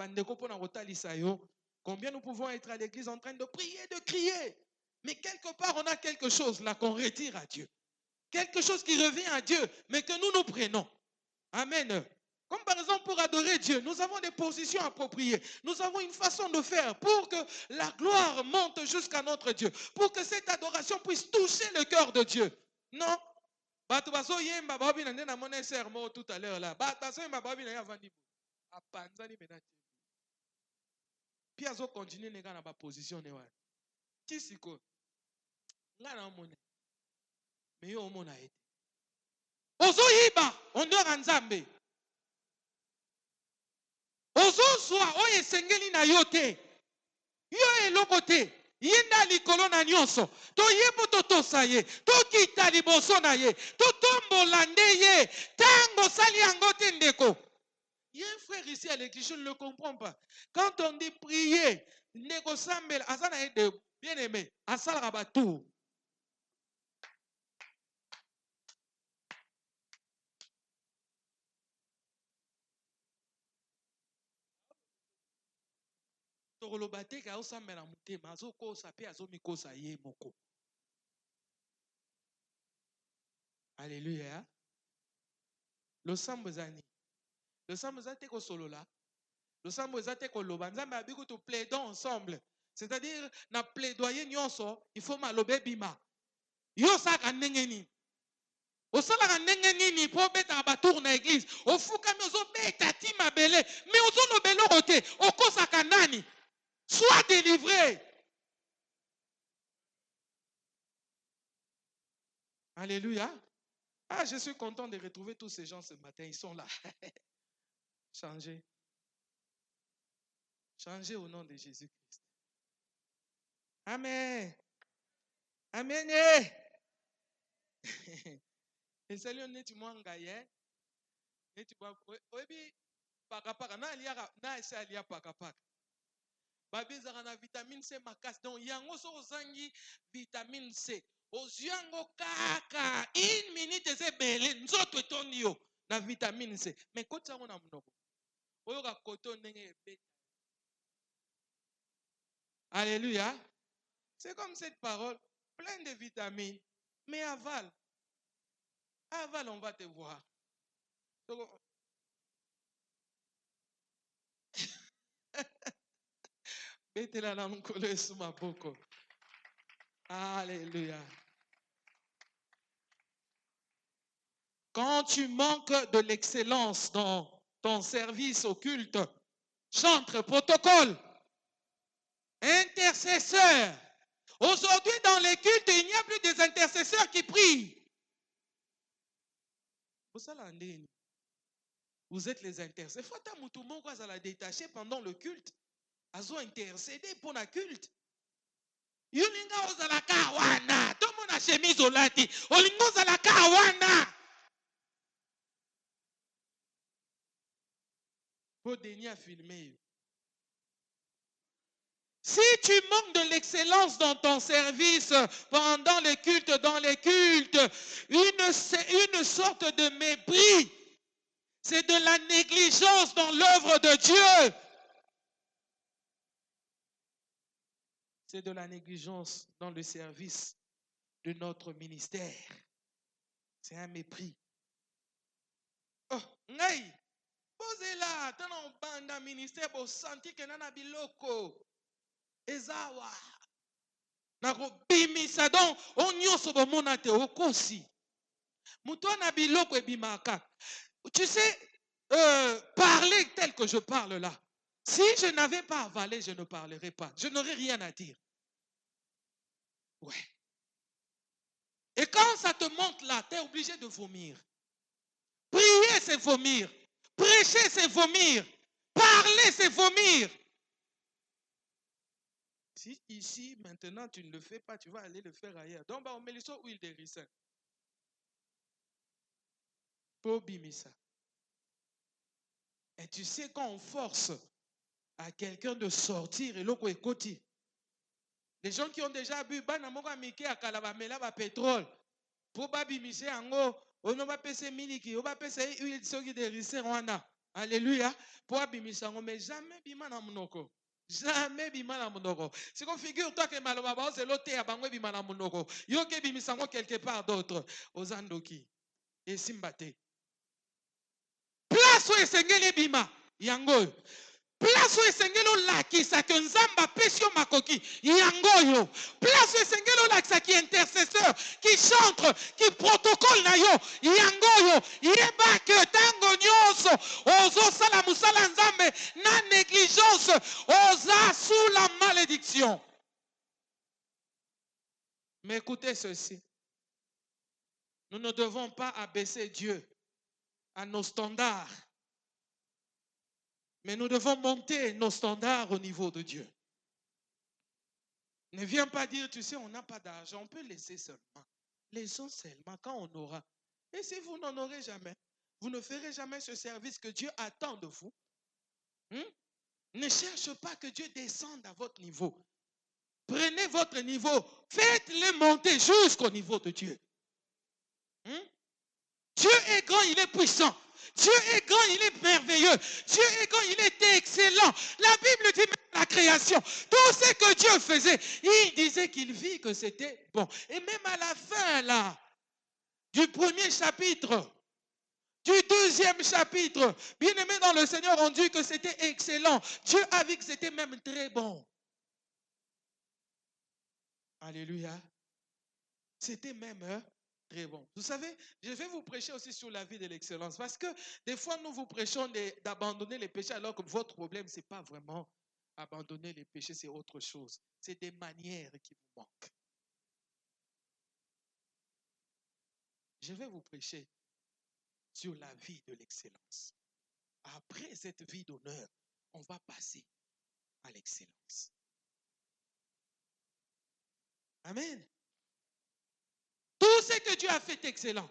combien nous pouvons être à l'église en train de prier, de crier. Mais quelque part, on a quelque chose là qu'on retire à Dieu. Quelque chose qui revient à Dieu, mais que nous prenons. Amen. Comme par exemple pour adorer Dieu, nous avons des positions appropriées. Nous avons une façon de faire pour que la gloire monte jusqu'à notre Dieu. Pour que cette adoration puisse toucher le cœur de Dieu. Non? Tout à l'heure là. Puis azo continue nega na ba position ne wa. Kisiko. Nga na mone. Mais yo mona ete. Ozo yiba honneur Nzambe. Ozo swa oye sengeli na yo te. Yo eloko te. Yenda likolo na nyonso toyebo totosa ye tokita liboso na ye totombola nde ye tango sali yango te ndeko. Il y a un frère ici à l'église, je ne le comprends pas. Quand on dit prier, ndeko sambela azana ye de bien aimé asala rabatu. Tokoloba te ka osambela mutema azokosa pe azomikosa ye moko. Alléluia. Le sambo zani. Le sambo zate ko solola. Le sambo zate ko loba. Nzambe abiku to plaidons ensemble. C'est-à-dire na plaidoyer nyonso, il faut malobe bima. Yo saka ndenge nini. Osalaka ndenge nini po beta batour na église. Ofukami ozobeta ti mabele, mais ozolobelo kote, okosaka nani. Sois délivré. Alléluia. Ah, je suis content de retrouver tous ces gens ce matin. Ils sont là. Changez. Changez au nom de Jésus-Christ. Amen. Amen. Et salut, on est mwangaye. Et tu vois, obi pakapaka na aliya na esa aliya pakapaka. Babi zana vitamine C makas. Donc yango so ozangi vitamine C. Oziango kaka 1 minute ze bele nzoto etondi yo na vitamine C. Mais kotsa ngo na mnoko. Oyo ka koto ndenge ebe. Alléluia. C'est comme cette parole, pleine de vitamines, mais avale. Avale, on va te voir. Alléluia. Quand tu manques de l'excellence dans ton service au culte, chantre, protocole, intercesseur. Aujourd'hui, dans les cultes, il n'y a plus des intercesseurs qui prient. Vous êtes les intercesseurs. Il faut que tout le monde soit détaché pendant le culte. Azo intercédé pour le culte. Yolinga ozalaka wana. Tout le monde a chemise au lati. Olinga ozalaka wana. Pour Denis à filmer. Si tu manques de l'excellence dans ton service pendant les cultes, dans les cultes, une sorte de mépris, c'est de la négligence dans l'œuvre de Dieu. C'est de la négligence dans le service de notre ministère. C'est un mépris. Oh, ngai, posez là, dans banda ministère, vous sentez que nana biloko. Ezawa. Nako bimisa donc on nyonso bomona te okosi. Muto na biloko ebimaka. Tu sais, parler tel que je parle là. Si je n'avais pas avalé, je ne parlerais pas. Je n'aurais rien à dire. Ouais. Et quand ça te monte là, tu es obligé de vomir. Prier, c'est vomir. Prêcher, c'est vomir. Parler, c'est vomir. Si ici, maintenant, tu ne le fais pas, tu vas aller le faire ailleurs. Donc, on met les huile de ricin. Pour bimisa. Et tu sais, quand on force à quelqu'un de sortir, et l'autre est côté. Les gens qui ont déjà bu, banamoka mike à kalabamela ba pétrole. Pour babimisa ango, on va passer miliki, on va passer huile de ricin wana. Alléluia. Pour bimisa ango, mais jamais bimana monoko. Jamais bimana monoko. Si on figure-toi que malobaba, c'est l'autre à bangwe bimana monoko. Yoke bimisango quelque part d'autre. Aux andoki. Et simbate. Place où esengeli bima. Yango. Place où esengelo lakisa que nzamba pesio makoki. Yango yo. Place où esengelo lakisa qui intercesseur, qui chantre, qui protocole na yo. Yango yo. Yeba que tango nyonso. Ozo sala musala nzambe na négligence. Oza sous la malédiction. Mais écoutez ceci. Nous ne devons pas abaisser Dieu à nos standards. Mais nous devons monter nos standards au niveau de Dieu. Ne viens pas dire, tu sais, on n'a pas d'argent, on peut laisser seulement. Laissons seulement quand on aura. Et si vous n'en aurez jamais, vous ne ferez jamais ce service que Dieu attend de vous. Ne cherche pas que Dieu descende à votre niveau. Prenez votre niveau, faites-le monter jusqu'au niveau de Dieu. Dieu est grand, il est puissant. Dieu est grand, il est merveilleux. Dieu est grand, il est excellent. La Bible dit même la création. Tout ce que Dieu faisait, il disait qu'il vit que c'était bon. Et même à la fin, là, du premier chapitre, du deuxième chapitre, bien-aimés dans le Seigneur ont dit que c'était excellent. Dieu a vu que c'était même très bon. Alléluia. C'était même très bon. Vous savez, je vais vous prêcher aussi sur la vie de l'excellence. Parce que des fois, nous vous prêchons d'abandonner les péchés alors que votre problème, ce n'est pas vraiment abandonner les péchés, c'est autre chose. C'est des manières qui vous manquent. Je vais vous prêcher sur la vie de l'excellence. Après cette vie d'honneur, on va passer à l'excellence. Amen. Tout ce que Dieu a fait est excellent.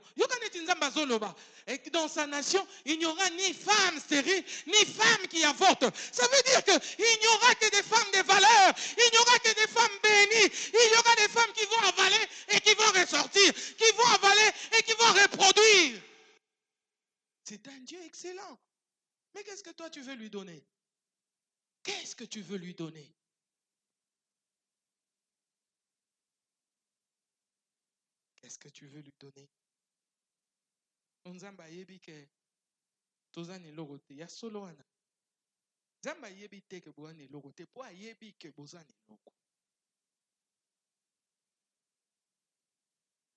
Et dans sa nation, il n'y aura ni femme stérile, ni femme qui avorte. Ça veut dire qu'il n'y aura que des femmes de valeur. Il n'y aura que des femmes bénies. Il y aura des femmes qui vont avaler et qui vont ressortir. Qui vont avaler et qui vont reproduire. C'est un Dieu excellent. Mais qu'est-ce que toi tu veux lui donner? Qu'est-ce que tu veux lui donner? Qu'est-ce que tu veux lui donner? Nzamba yebi ke tozani logote ya solo wana. Nzamba yebi te ke bozani logote po yebi ke bozani logo.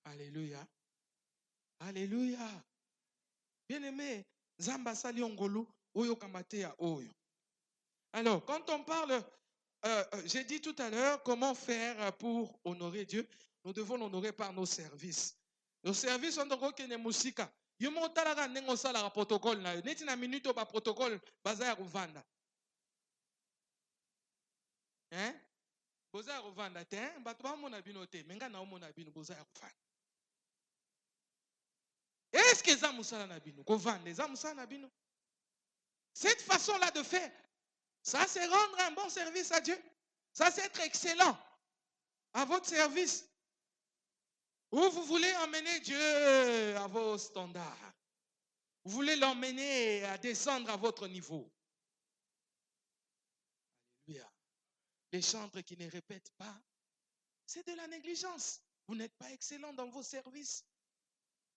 Alléluia. Alléluia. Bien-aimé, Nzamba sali ongolu oyo kamate ya oyo. Alors, quand on parle, j'ai dit tout à l'heure comment faire pour honorer Dieu. Nous devons l'honorer par nos services. Nos services sont donc ne musika. Yo mo talaka nengo sala protocole na yo. Neti na minute ba protocole baza ya kuvanda. Hein? Boza ya kuvanda te, bato ba mona bino te, menga na mona bino boza ya kuvanda. Est-ce que za musala na bino kovanda, za musala na bino? Cette façon-là de faire, ça c'est rendre un bon service à Dieu. Ça c'est être excellent à votre service. Ou vous voulez emmener Dieu à vos standards. Vous voulez l'emmener à descendre à votre niveau. Alléluia. Les chantres qui ne répètent pas, c'est de la négligence. Vous n'êtes pas excellent dans vos services.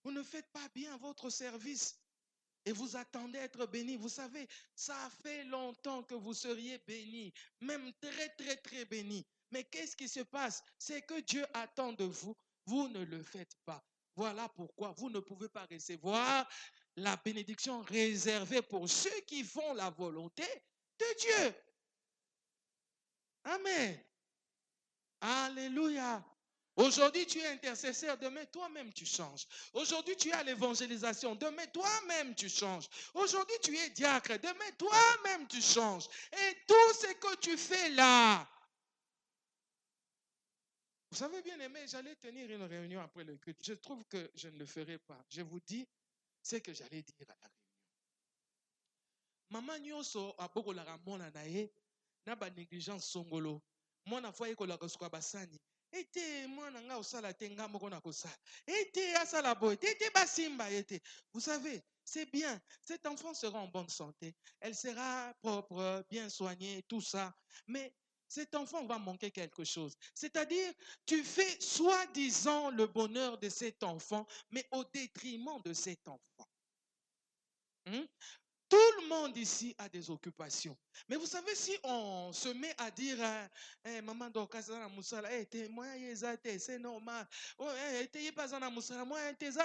Vous ne faites pas bien votre service. Et vous attendez être béni. Vous savez, ça fait longtemps que vous seriez béni. Même très, très, très béni. Mais qu'est-ce qui se passe? C'est que Dieu attend de vous. Vous ne le faites pas. Voilà pourquoi vous ne pouvez pas recevoir la bénédiction réservée pour ceux qui font la volonté de Dieu. Amen. Alléluia. Aujourd'hui, tu es intercesseur, demain, toi-même, tu changes. Aujourd'hui, tu es à l'évangélisation, demain, toi-même, tu changes. Aujourd'hui, tu es diacre, demain, toi-même, tu changes. Et tout ce que tu fais là. Vous savez, bien aimé, j'allais tenir une réunion après le culte. Je trouve que je ne le ferai pas. Je vous dis ce que j'allais dire à la réunion. Maman nyoso abokolaka mona na ye na ba négligence songolo. Mona fois ekolaka suka basani. Ete mwana nga osala te nga moko na kosala. Ete asala boy, ete basimba ete. Vous savez, c'est bien. Cet enfant sera en bonne santé. Elle sera propre, bien soignée, tout ça. Mais cet enfant va manquer quelque chose. C'est-à-dire, tu fais soi-disant le bonheur de cet enfant, mais au détriment de cet enfant. Tout le monde ici a des occupations. Mais vous savez, si on se met à dire, maman c'est normal.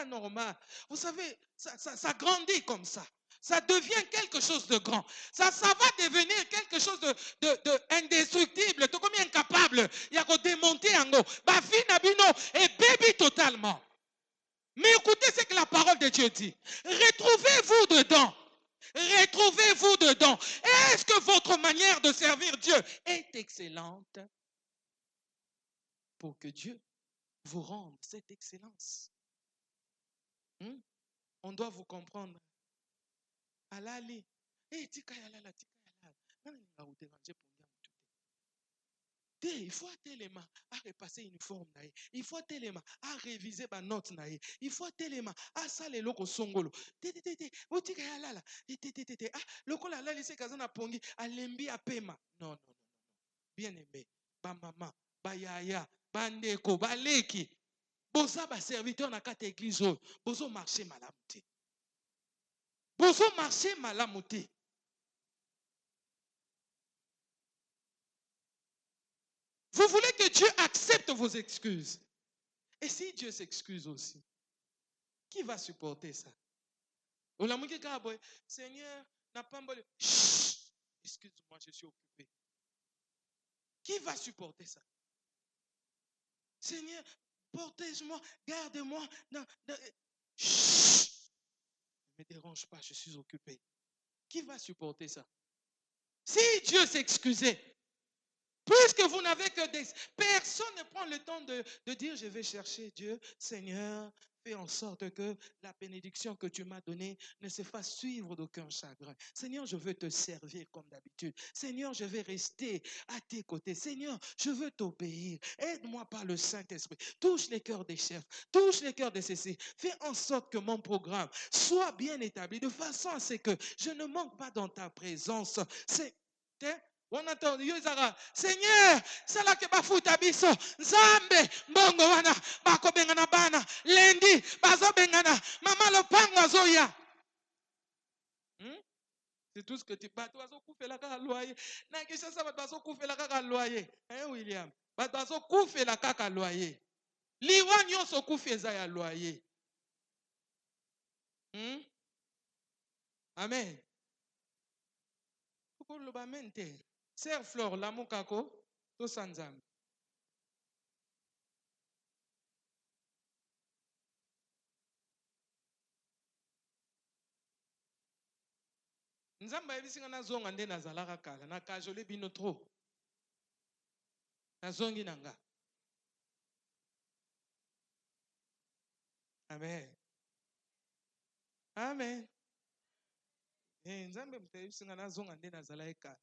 Normal. Vous savez, ça grandit comme ça. Ça devient quelque chose de grand. Ça va devenir quelque chose de indestructible, tout comme incapable. Il y a que démonter en haut. Bafi Nabino est baby totalement. Mais écoutez ce que la parole de Dieu dit. Retrouvez-vous dedans. Retrouvez-vous dedans. Est-ce que votre manière de servir Dieu est excellente? pour que Dieu vous rende cette excellence. On doit vous comprendre. Alali. Tika yalala, tika yalala. Il faut tellement à repasser une forme. Il faut tellement à réviser ma note. Il faut tellement à saler le songolo. Le kola la lise kazana pongi alembi apema. Non. Bien aimé. Ba maman, ba yaya, ba ndeko, ba leki. Boza ba serviteur na kate église. Bozo marcher malamuté. Bozo marcher malamuté. Vous voulez que Dieu accepte vos excuses. Et si Dieu s'excuse aussi, qui va supporter ça? Seigneur, n'a pas volé. Excuse-moi, je suis occupé. Qui va supporter ça? Seigneur, protège-moi, garde-moi. Ne me dérange pas, je suis occupé. Qui va supporter ça? Si Dieu s'excusait, puisque vous n'avez que des... Personne ne prend le temps de dire, je vais chercher Dieu. Seigneur, fais en sorte que la bénédiction que tu m'as donnée ne se fasse suivre d'aucun chagrin. Seigneur, je veux te servir comme d'habitude. Seigneur, je vais rester à tes côtés. Seigneur, je veux t'obéir. Aide-moi par le Saint-Esprit. Touche les cœurs des chefs. Touche les cœurs des céciles. Fais en sorte que mon programme soit bien établi de façon à ce que je ne manque pas dans ta présence. C'est... On entend Seigneur, c'est là que bafuta biso Nzambe mbongo wana bako bengana bana lendi bazo bengana mama lopango azoya. C'est tout ce que tu bato bazo kufela kaka loyer na kisha sa bazo kufela kaka loyer. William, bazo kufela kaka loyer. Liwa nyonso kufeza ya loyer. Amen. Kokolo bamente. Sœur Flore, l'amour kako, to sanzam. Nzamba yebisinga nazonga nde nazalaka kala na kajole bino trop. Nazongi nanga. Amen. Amen. Nzambe mutayebisinga nazonga nde nazalaka kala.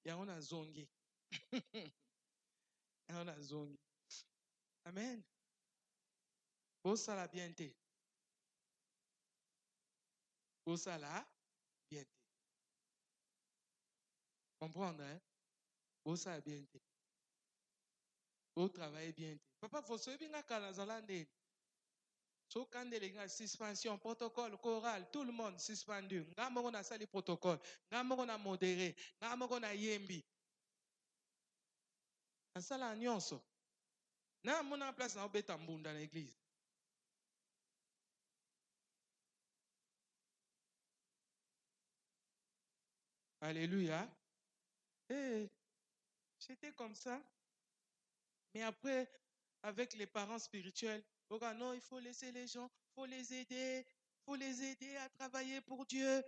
Yango nazongi. Yango nazongi. Amen. Bosala bien te. Bosala bien te. Comprendre, hein? Bosala bien te. Vous travaillez bien. Papa, vous savez bien qu'à la Zalande, so quand les suspension, protocole, choral, tout le monde suspendu. Ngamoko na sali protocole, ngamoko na modéré, ngamoko na yembi. Na sala nyonso. Na mona place na obeta mbunda na église. Alléluia. Et j'étais comme ça. Mais après, avec les parents spirituels, non, il faut laisser les gens, il faut les aider à travailler pour Dieu,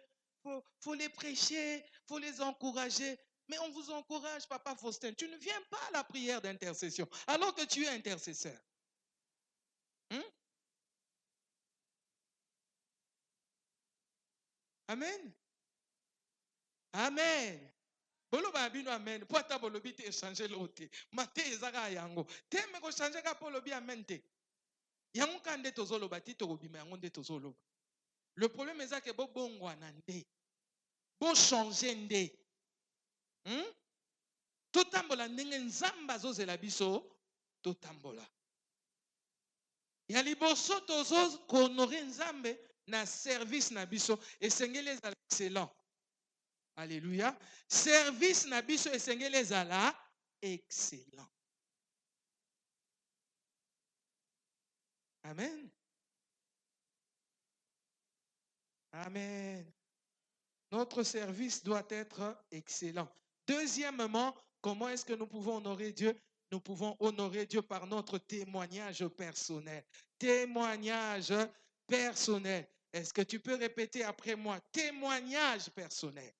faut les prêcher, il faut les encourager. Mais on vous encourage, Papa Faustin. Tu ne viens pas à la prière d'intercession, alors que tu es intercesseur. Amen. Amen. Boloba bino amen. Po ata bolobi te changer l'autre. Mate ezaka yango. Te me ko changer ka bolobi amen te. Yango kande tozoloba ti to bima yango nde tozoloba. Le problème est que bo bongwana nde. Bo changer nde. Totambola ndenge nzamba zozela biso totambola. Ya liboso tozo honore nzambe na service na biso esengeli ezala excellent. Alléluia. Service na biso esengeli ezala excellent. Amen. Amen. Notre service doit être excellent. Deuxièmement, comment est-ce que nous pouvons honorer Dieu? Nous pouvons honorer Dieu par notre témoignage personnel. Témoignage personnel. Est-ce que tu peux répéter après moi? Témoignage personnel.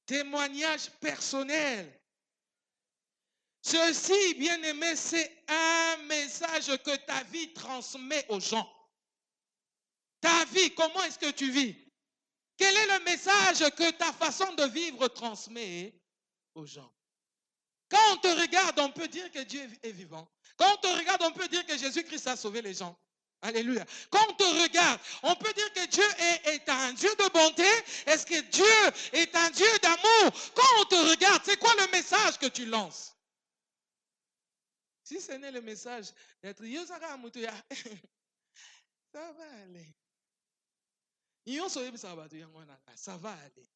Témoignage personnel. Ceci, bien-aimé, c'est un message que ta vie transmet aux gens. Ta vie, comment est-ce que tu vis? Quel est le message que ta façon de vivre transmet aux gens? Quand on te regarde, on peut dire que Dieu est vivant. Quand on te regarde, on peut dire que Jésus-Christ a sauvé les gens. Alléluia. Quand on te regarde, on peut dire que Dieu est un Dieu de bonté. Est-ce que Dieu est un Dieu d'amour? Quand on te regarde, c'est quoi le message que tu lances? Si ce n'est le message d'être ça va aller. Ça va aller.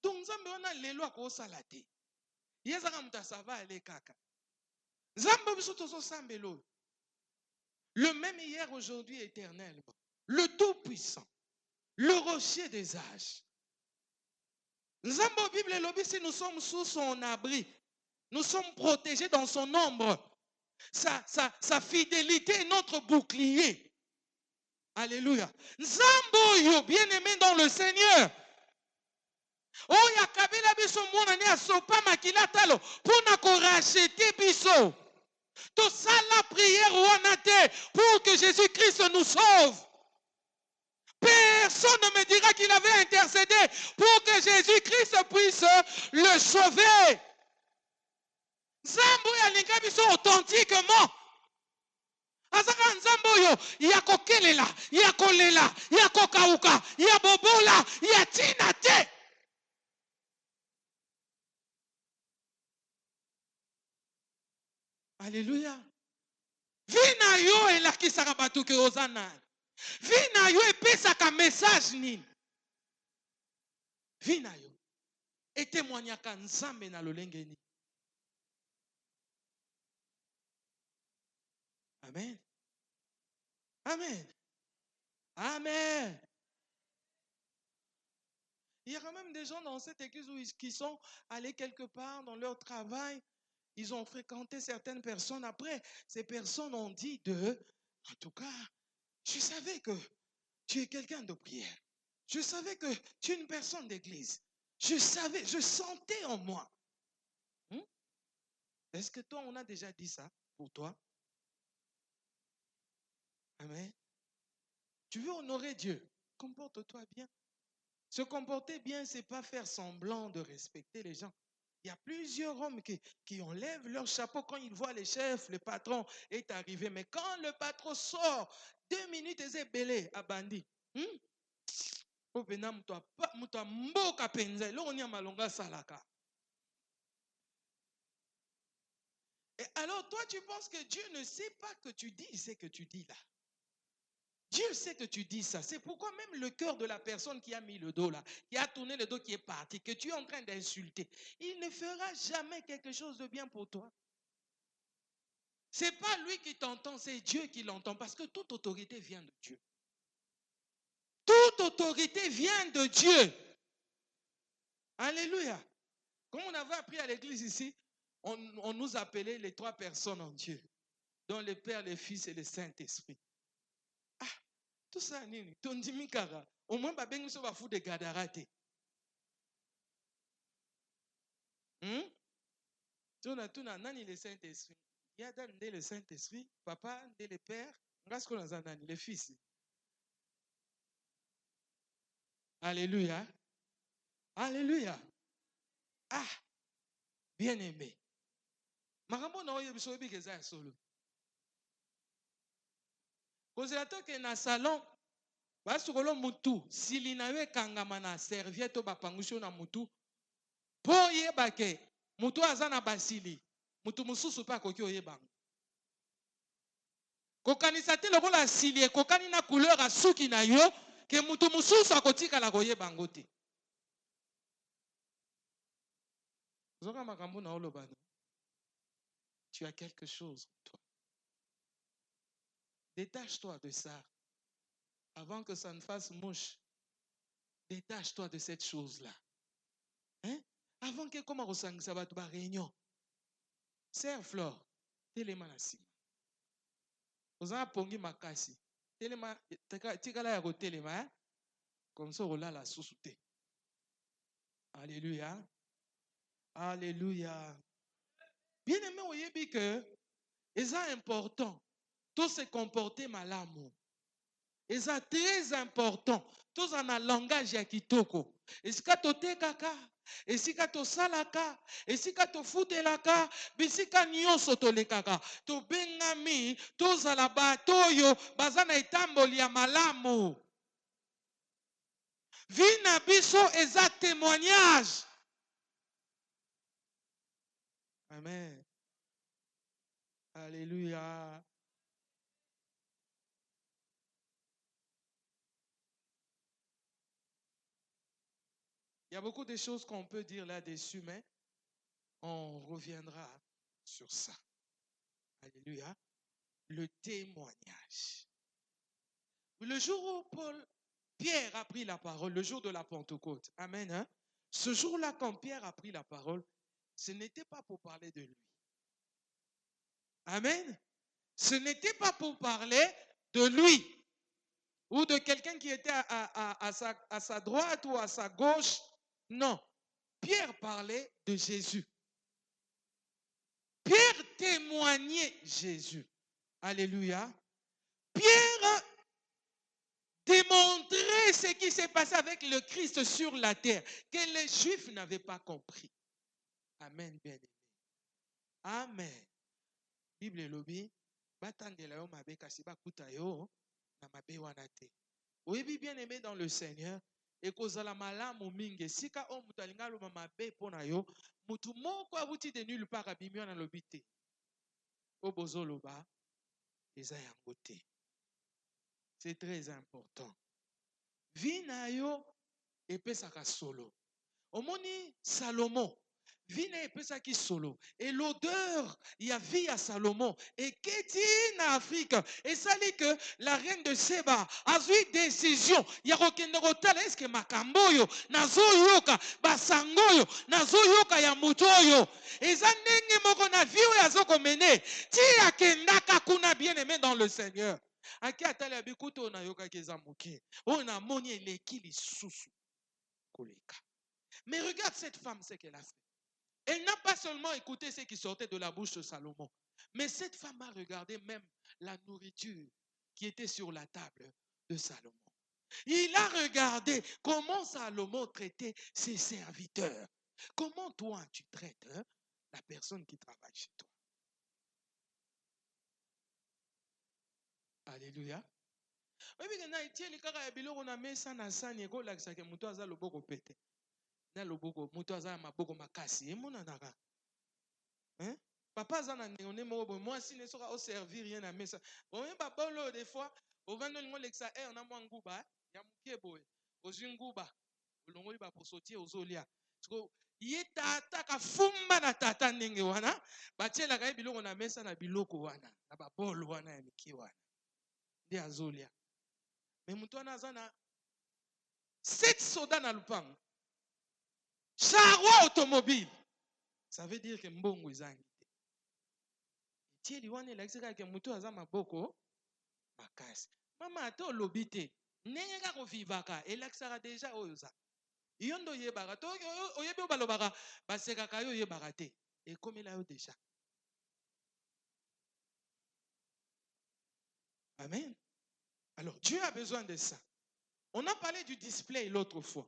Donc, on a les lois qu'on salate. Ça va aller kaka. Le même hier, aujourd'hui, éternel. Le Tout-Puissant. Le rocher des âges. Nzambo Bible et lobby, si nous sommes sous son abri, nous sommes protégés dans son ombre. Sa fidélité est notre bouclier. Alléluia. Nzambo yo, bien-aimé dans le Seigneur. Oh, ya kabila biso mwana ni asopa makila talo pour na ko racheter biso. Tout ça la prière wana te pour que Jésus-Christ nous sauve. Personne ne me dira qu'il avait intercédé pour que Jésus-Christ puisse le sauver. Nzambo ya linga biso authentiquement. Azaka nzambo yo ya kokelela, ya kolela, ya kokauka, ya bobola, ya tina te. Alléluia. Vina yo elakisaka bato ke ozana. Vina yo epesaka message nini. Vina yo etémoignaka nzambe na lolenge nini. Amen. Amen. Amen. Il y a quand même des gens dans cette église qui sont allés quelque part dans leur travail. Ils ont fréquenté certaines personnes. Après, ces personnes ont dit en tout cas, je savais que tu es quelqu'un de prière. Je savais que tu es une personne d'église. Je sentais en moi. Est-ce que toi, on a déjà dit ça pour toi? Amen. Tu veux honorer Dieu? Comporte-toi bien. Se comporter bien, ce n'est pas faire semblant de respecter les gens. Il y a plusieurs hommes qui enlèvent leur chapeau quand ils voient les chefs, le patron est arrivé. Mais quand le patron sort, 2 minutes, ils sont belés à bandit. Et alors, toi, tu penses que Dieu ne sait pas que tu dis ce que tu dis là. Dieu sait que tu dis ça. C'est pourquoi même le cœur de la personne qui a mis le dos là, qui a tourné le dos, qui est parti, que tu es en train d'insulter, il ne fera jamais quelque chose de bien pour toi. Ce n'est pas lui qui t'entend, c'est Dieu qui l'entend. Parce que toute autorité vient de Dieu. Toute autorité vient de Dieu. Alléluia. Comme on avait appris à l'église ici, on nous appelait les 3 personnes en Dieu, dont le Père, le Fils et le Saint-Esprit. Ah, tout ça, nini, tondimikara. Au moins, babengi so ba fou de gadarate. Tuna nani le Saint-Esprit. Il y a dans le Saint-Esprit, papa, le Père, ngasiko na nani le Fils. Alléluia. Alléluia. Ah, bien-aimé. Makambo na oyo biso oyebi keza ya solo. Kozela toke na salon, basukolo mutu, sili na yo ekangama na serviette bapangusi na mutu, po oyebake, mutu aza na basili, mutu mususu pe akoki oyebango. Kokanisa te lokola sili ekokani na couleur ya suki na yo, ke mutu mususu akotikala koyebango te. Zoka makambo na oloba. Tu as quelque chose en toi. Détache-toi de ça. Avant que ça ne fasse mouche. Détache-toi de cette chose-là. Hein? Avant que comme on ça va te réunion. Sœur Flore, téléma na sima. Oza pongi makasi. Téléma tikala ya ko téléma. Comme ça on la sous-souté. Alléluia. Alléluia. Bien aimé, oyebi que c'est important. Tout se comporter malamu. C'est très important. Tous en a langage ya kitoko. Esika totekaka, esika tosalaka, esika tofutelaka, bisika nyonso tolekaka. Tobengami, tozala batoyo, bazana etamboli ya malamu. Vina biso eza témoignage. Amen. Alléluia. Il y a beaucoup de choses qu'on peut dire là-dessus, mais on reviendra sur ça. Alléluia. Le témoignage. Le jour où Pierre a pris la parole, le jour de la Pentecôte. Amen. Hein? Ce jour-là, quand Pierre a pris la parole, ce n'était pas pour parler de lui. Amen. Ce n'était pas pour parler de lui ou de quelqu'un qui était à sa droite ou à sa gauche. Non. Pierre parlait de Jésus. Pierre témoignait Jésus. Alléluia. Pierre démontrait ce qui s'est passé avec le Christ sur la terre, que les Juifs n'avaient pas compris. Amen, bien aimé. Amen. Bible lobby, batandela yo mabe kasi bakuta yo na mabe wana te. Oyebi bien aimé dans le Seigneur, ekozala malamu mingi sika o mutu alinga loba mabe pona yo, mutu moko abuti de nulle part abimi wana lobi te. O bozoloba eza yango te. C'est très important. Vie na yo epesaka solo. Omoni Salomon, vie na epesaki solo. Et l'odeur, il y a vie à Salomon. Et qu'est-il en Afrique? Et ça dit que la reine de Seba a eu décision. Il y a aucun rotal. Est-ce que Makamboyo, Nazoyoka, Basangoyo, Nazoyoka ya Mutoyo. Et ça n'est pas na vie ou ya zoko mene. Ti akendaka kuna bien aimé dans le Seigneur. Aki atali abikuto na yoka kezamuki. On moni eleki lisusu koleka. Mais regarde cette femme, ce qu'elle a fait. Elle n'a pas seulement écouté ce qui sortait de la bouche de Salomon, mais cette femme a regardé même la nourriture qui était sur la table de Salomon. Il a regardé comment Salomon traitait ses serviteurs. Comment toi tu traites la personne qui travaille chez toi. Alléluia. Oui, na itieli kaka ya biloko na mesa na sani ekolakisa ke mutu aza loboko pete. Na loboko mutu aza maboko makasi emonanaka. Hein? Papa aza na ndenge moko moi si ne soka au servir rien na mesa. Bon ba bolo des fois au vando lingo lekisa na mwa nguba ya mukie boye. Ozwi nguba olongoli ba posotie ozolia. Siko ye tata ka fumba na tata ndenge wana batiela ka biloko na mesa na biloko wana na ba bolo wana ya miki wana. Ndi azolia. Mais mutu wana aza na 7 soldats na lupango. Char automobile. Ça veut dire que mbongo ezangi. Tieli wana elakisaka ke mutu aza maboko makasi. Mama ate olobi te. Ndenge kaka ovivaka elakisaka deja oyo oza. Yo ndo oyebaka. To oyebi oyo balobaka basekaka yo oyebaka te. Ekomela yo deja. Amen. Alors Dieu a besoin de ça. On a parlé du display l'autre fois.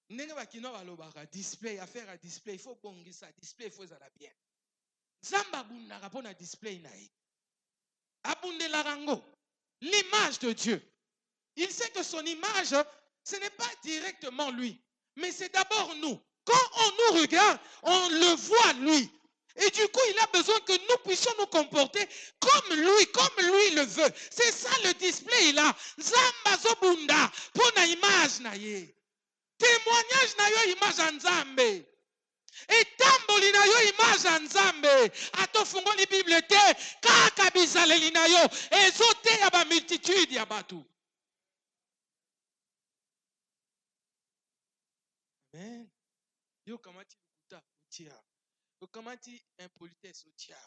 Ndenge bakino balobaka display, affaire à display, il faut bongisa display, il faut ezala bien. Zamba bundaka pona display na ye. Abundela rango. L'image de Dieu. Il sait que son image, ce n'est pas directement lui, mais c'est d'abord nous. Quand on nous regarde, on le voit lui. Et du coup, il a besoin que nous puissions nous comporter comme lui le veut. C'est ça le display là. Zamba zobunda pona image na ye. Témoignage na yo image en Nzambe. Et tamboli na yo image en Nzambe. Ato fungoli Bible te kaka bizaleli na yo ezote ya ba multitude ya batu. Amen. Yo kamati lukuta otia. Yo kamati impolitesse otia.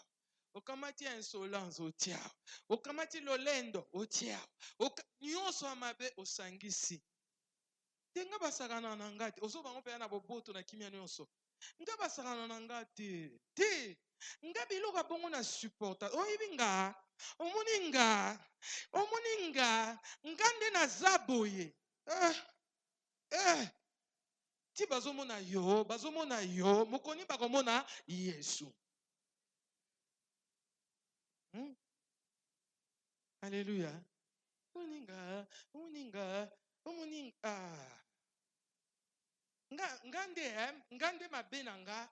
Okamati insolence otia. Okamati lolendo otia. Nyonso amabe osangisi. Tenga basakana na ngati. Ozo bango pe na boboto na kimia nyonso. Nga basakana na ngati. Te. Nga biloka bongo na supporta. Oyebi nga. Omoninga. Ngande na zaboye. Ti bazomona yo. Mokoni bakomona Yesu. Alléluia. Omoninga. Ngande mabenanga.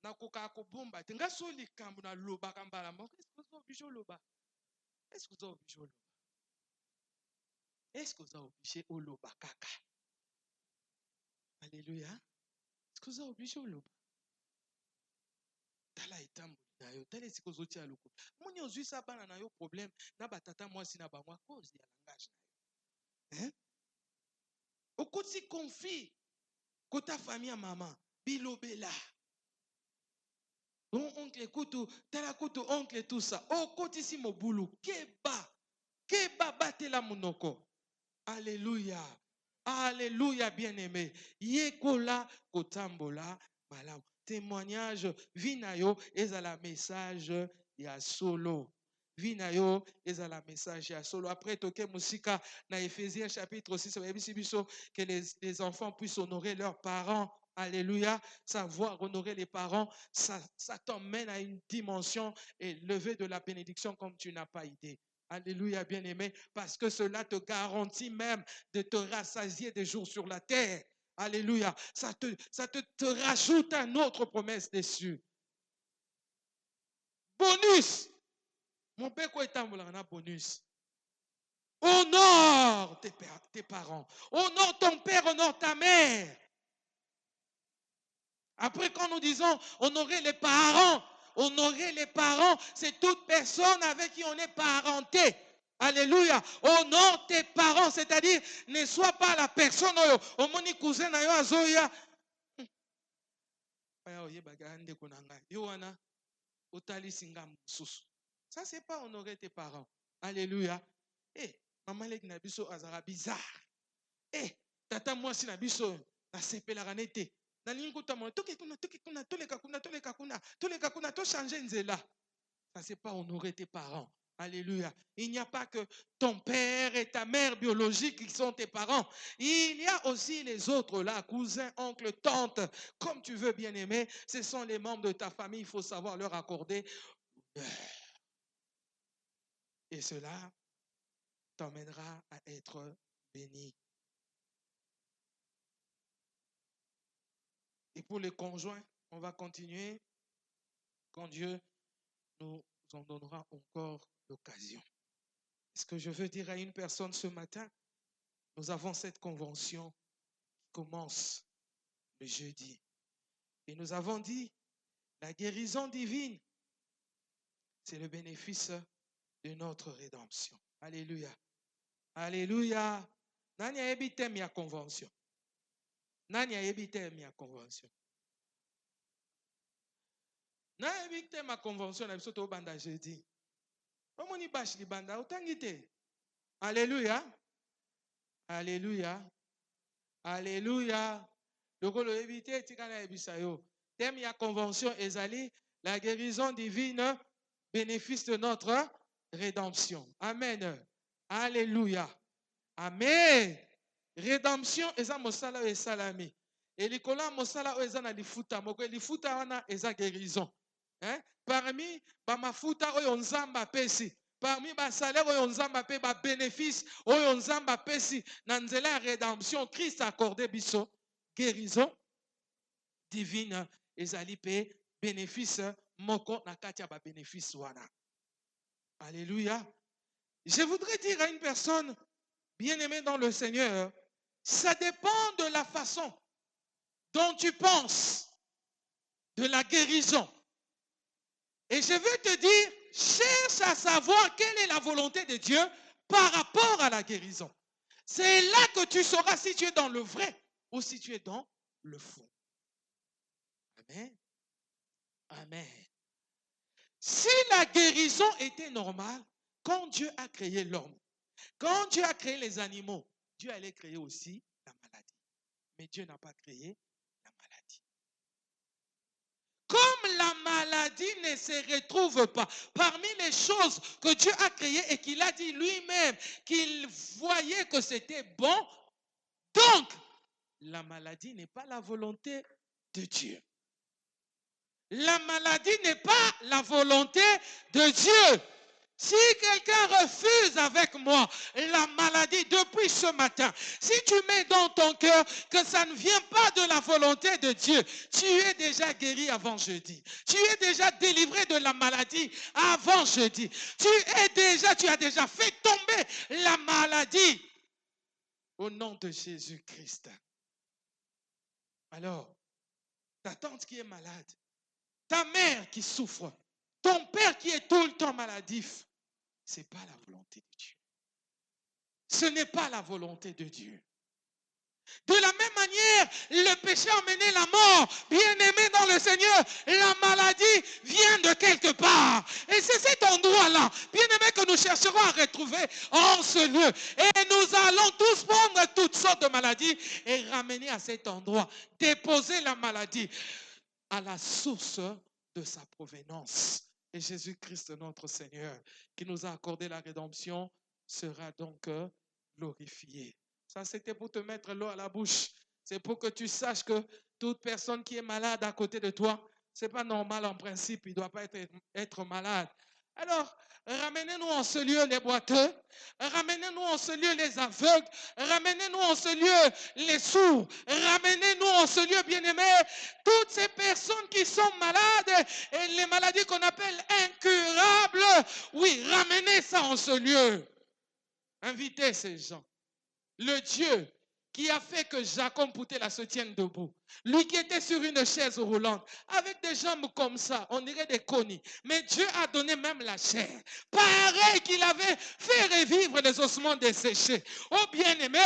Na koka kobomba te nga so likambo na loba kambala moko est-ce que vous obligé loba kaka alléluia est-ce que vous obligé loba tala etambo na yo tala est-ce que vous otia loko moni ozwi sa bana na yo problème na batata mwasi na bango à cause ya langage na yo okoti conflit kota famille ya mama bilobela. Bon oncle kutu, tala kutu oncle tout ça. Oh koti si mobulu, keba batela monoko. Alléluia. Alléluia bien-aimé. Yekola kotambola malam. Témoignage vinayo ezala message ya solo. Vinayo ezala message ya solo. Après toke musika na Éphésiens chapitre 6 que les enfants puissent honorer leurs parents. Alléluia, savoir honorer les parents, ça t'emmène à une dimension élevée de la bénédiction comme tu n'as pas idée. Alléluia, bien-aimé, parce que cela te garantit même de te rassasier des jours sur la terre. Alléluia, ça te rajoute une autre promesse dessus. Bonus. Mon père, quoi est un bonus? Honore tes parents. Honore ton père, honore ta mère. Après, quand nous disons honorer les parents, c'est toute personne avec qui on est parenté. Alléluia. Honore tes parents, c'est-à-dire ne sois pas la personne au moni cousin na yo azoya. Ça c'est pas honorer tes parents. Alléluia. Maman lek na biso azara bizarre. Tata moi si na biso na sepela ranete. Ça c'est pas honorer tes parents. Alléluia. Il n'y a pas que ton père et ta mère biologique qui sont tes parents. Il y a aussi les autres là, cousins, oncles, tantes, comme tu veux bien aimer. Ce sont les membres de ta famille. Il faut savoir leur accorder. Et cela t'emmènera à être béni. Et pour les conjoints, on va continuer quand Dieu nous en donnera encore l'occasion. Est-ce que je veux dire à une personne ce matin, nous avons cette convention qui commence le jeudi. Et nous avons dit, la guérison divine, c'est le bénéfice de notre rédemption. Alléluia. Alléluia. Nani a ebité mi convention? Nani a ebité mi convention? Na ebité ma convention na biso to banda jeudi. Omoni bash li banda otangite. Alléluia. Alléluia. Alléluia. Lokolo ebité tikana ebisa yo. Thème ya convention ezali la guérison divine, bénéfice de notre rédemption. Amen. Alléluia. Amen. Rédemption eza mosala e salami. Et likola mosala o eza na lifuta moko lifuta wana eza guérison. Parmi ba mafuta oyo nzamba pesi, parmi ba salaire oyo nzamba pe ba bénéfice oyo nzamba pesi na nzela ya rédemption Christ a accordé biso guérison divine ezali pe bénéfice moko na kati ya ba bénéfice wana. Alléluia. Je voudrais dire à une personne bien-aimée dans le Seigneur, ça dépend de la façon dont tu penses de la guérison. Et je veux te dire, cherche à savoir quelle est la volonté de Dieu par rapport à la guérison. C'est là que tu sauras si tu es dans le vrai ou si tu es dans le faux. Amen. Amen. Si la guérison était normale, quand Dieu a créé l'homme, quand Dieu a créé les animaux, Dieu allait créer aussi la maladie. Mais Dieu n'a pas créé la maladie. Comme la maladie ne se retrouve pas. Parmi les choses que Dieu a créées et qu'il a dit lui-même qu'il voyait que c'était bon, donc la maladie n'est pas la volonté de Dieu. La maladie n'est pas la volonté de Dieu. Si quelqu'un refuse avec moi la maladie depuis ce matin, si tu mets dans ton cœur que ça ne vient pas de la volonté de Dieu, tu es déjà guéri avant jeudi. Tu es déjà délivré de la maladie avant jeudi. Tu as déjà fait tomber la maladie au nom de Jésus-Christ. Alors, ta tante qui est malade, ta mère qui souffre, ton père qui est tout le temps maladif, ce n'est pas la volonté de Dieu. Ce n'est pas la volonté de Dieu. De la même manière, le péché a mené la mort. Bien-aimé dans le Seigneur, la maladie vient de quelque part. Et c'est cet endroit-là, bien-aimé, que nous chercherons à retrouver en ce lieu. Et nous allons tous prendre toutes sortes de maladies et ramener à cet endroit, déposer la maladie à la source de sa provenance. Et Jésus-Christ, notre Seigneur, qui nous a accordé la rédemption, sera donc glorifié. Ça, c'était pour te mettre l'eau à la bouche. C'est pour que tu saches que toute personne qui est malade à côté de toi, ce n'est pas normal en principe, il ne doit pas être malade. Alors, ramenez-nous en ce lieu les boiteux, ramenez-nous en ce lieu les aveugles, ramenez-nous en ce lieu les sourds, ramenez-nous en ce lieu, bien-aimés, toutes ces personnes qui sont malades et les maladies qu'on appelle incurables. Oui, ramenez ça en ce lieu. Invitez ces gens. Le Dieu qui a fait que Jacob Poutela se tienne debout, lui qui était sur une chaise roulante, avec des jambes comme ça, on dirait des conis, mais Dieu a donné même la chair, pareil qu'il avait fait revivre les ossements desséchés. Oh bien-aimé,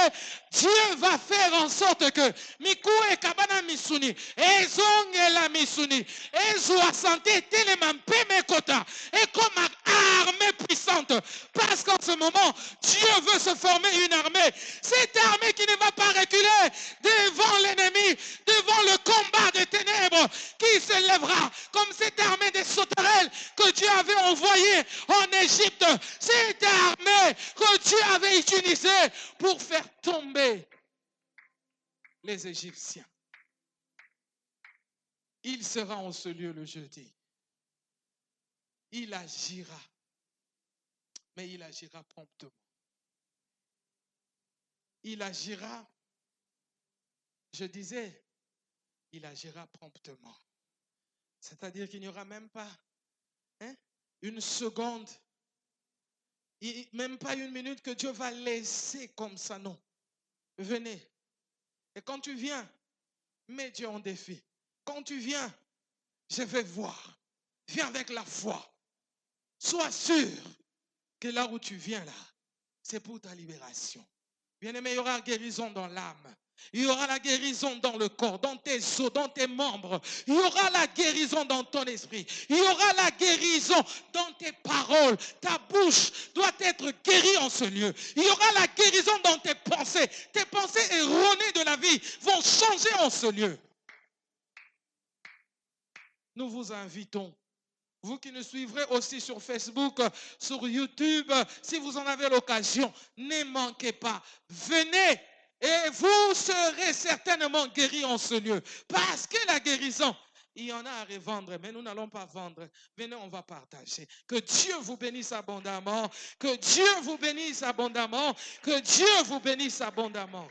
Dieu va faire en sorte que Mikou et Kabana Misuni, et la Misuni, et Zoa Santé, Télémampe Mekota, et comme armée puissante, parce qu'en ce moment, Dieu veut se former une armée, cette armée qui ne va pas reculer devant l'ennemi, devant le combat des ténèbres qui se lèvera comme cette armée des sauterelles que Dieu avait envoyée en Égypte, cette armée que Dieu avait utilisée pour faire tomber les Égyptiens. Il sera en ce lieu le jeudi. Il agira, mais il agira promptement. Il agira, je disais, il agira promptement. C'est-à-dire qu'il n'y aura même pas une seconde, même pas une minute que Dieu va laisser comme ça, non. Venez. Et quand tu viens, mets Dieu en défi. Quand tu viens, je vais voir. Viens avec la foi. Sois sûr que là où tu viens là, c'est pour ta libération. Bien-aimé, il y aura guérison dans l'âme. Il y aura la guérison dans le corps, dans tes os, dans tes membres. Il y aura la guérison dans ton esprit. Il y aura la guérison dans tes paroles. Ta bouche doit être guérie en ce lieu. Il y aura la guérison dans tes pensées. Tes pensées erronées de la vie vont changer en ce lieu. Nous vous invitons. Vous qui nous suivrez aussi sur Facebook, sur YouTube, si vous en avez l'occasion, ne manquez pas. Venez et vous serez certainement guéris en ce lieu. Parce que la guérison, il y en a à revendre, mais nous n'allons pas vendre. Venez, on va partager. Que Dieu vous bénisse abondamment. Que Dieu vous bénisse abondamment. Que Dieu vous bénisse abondamment.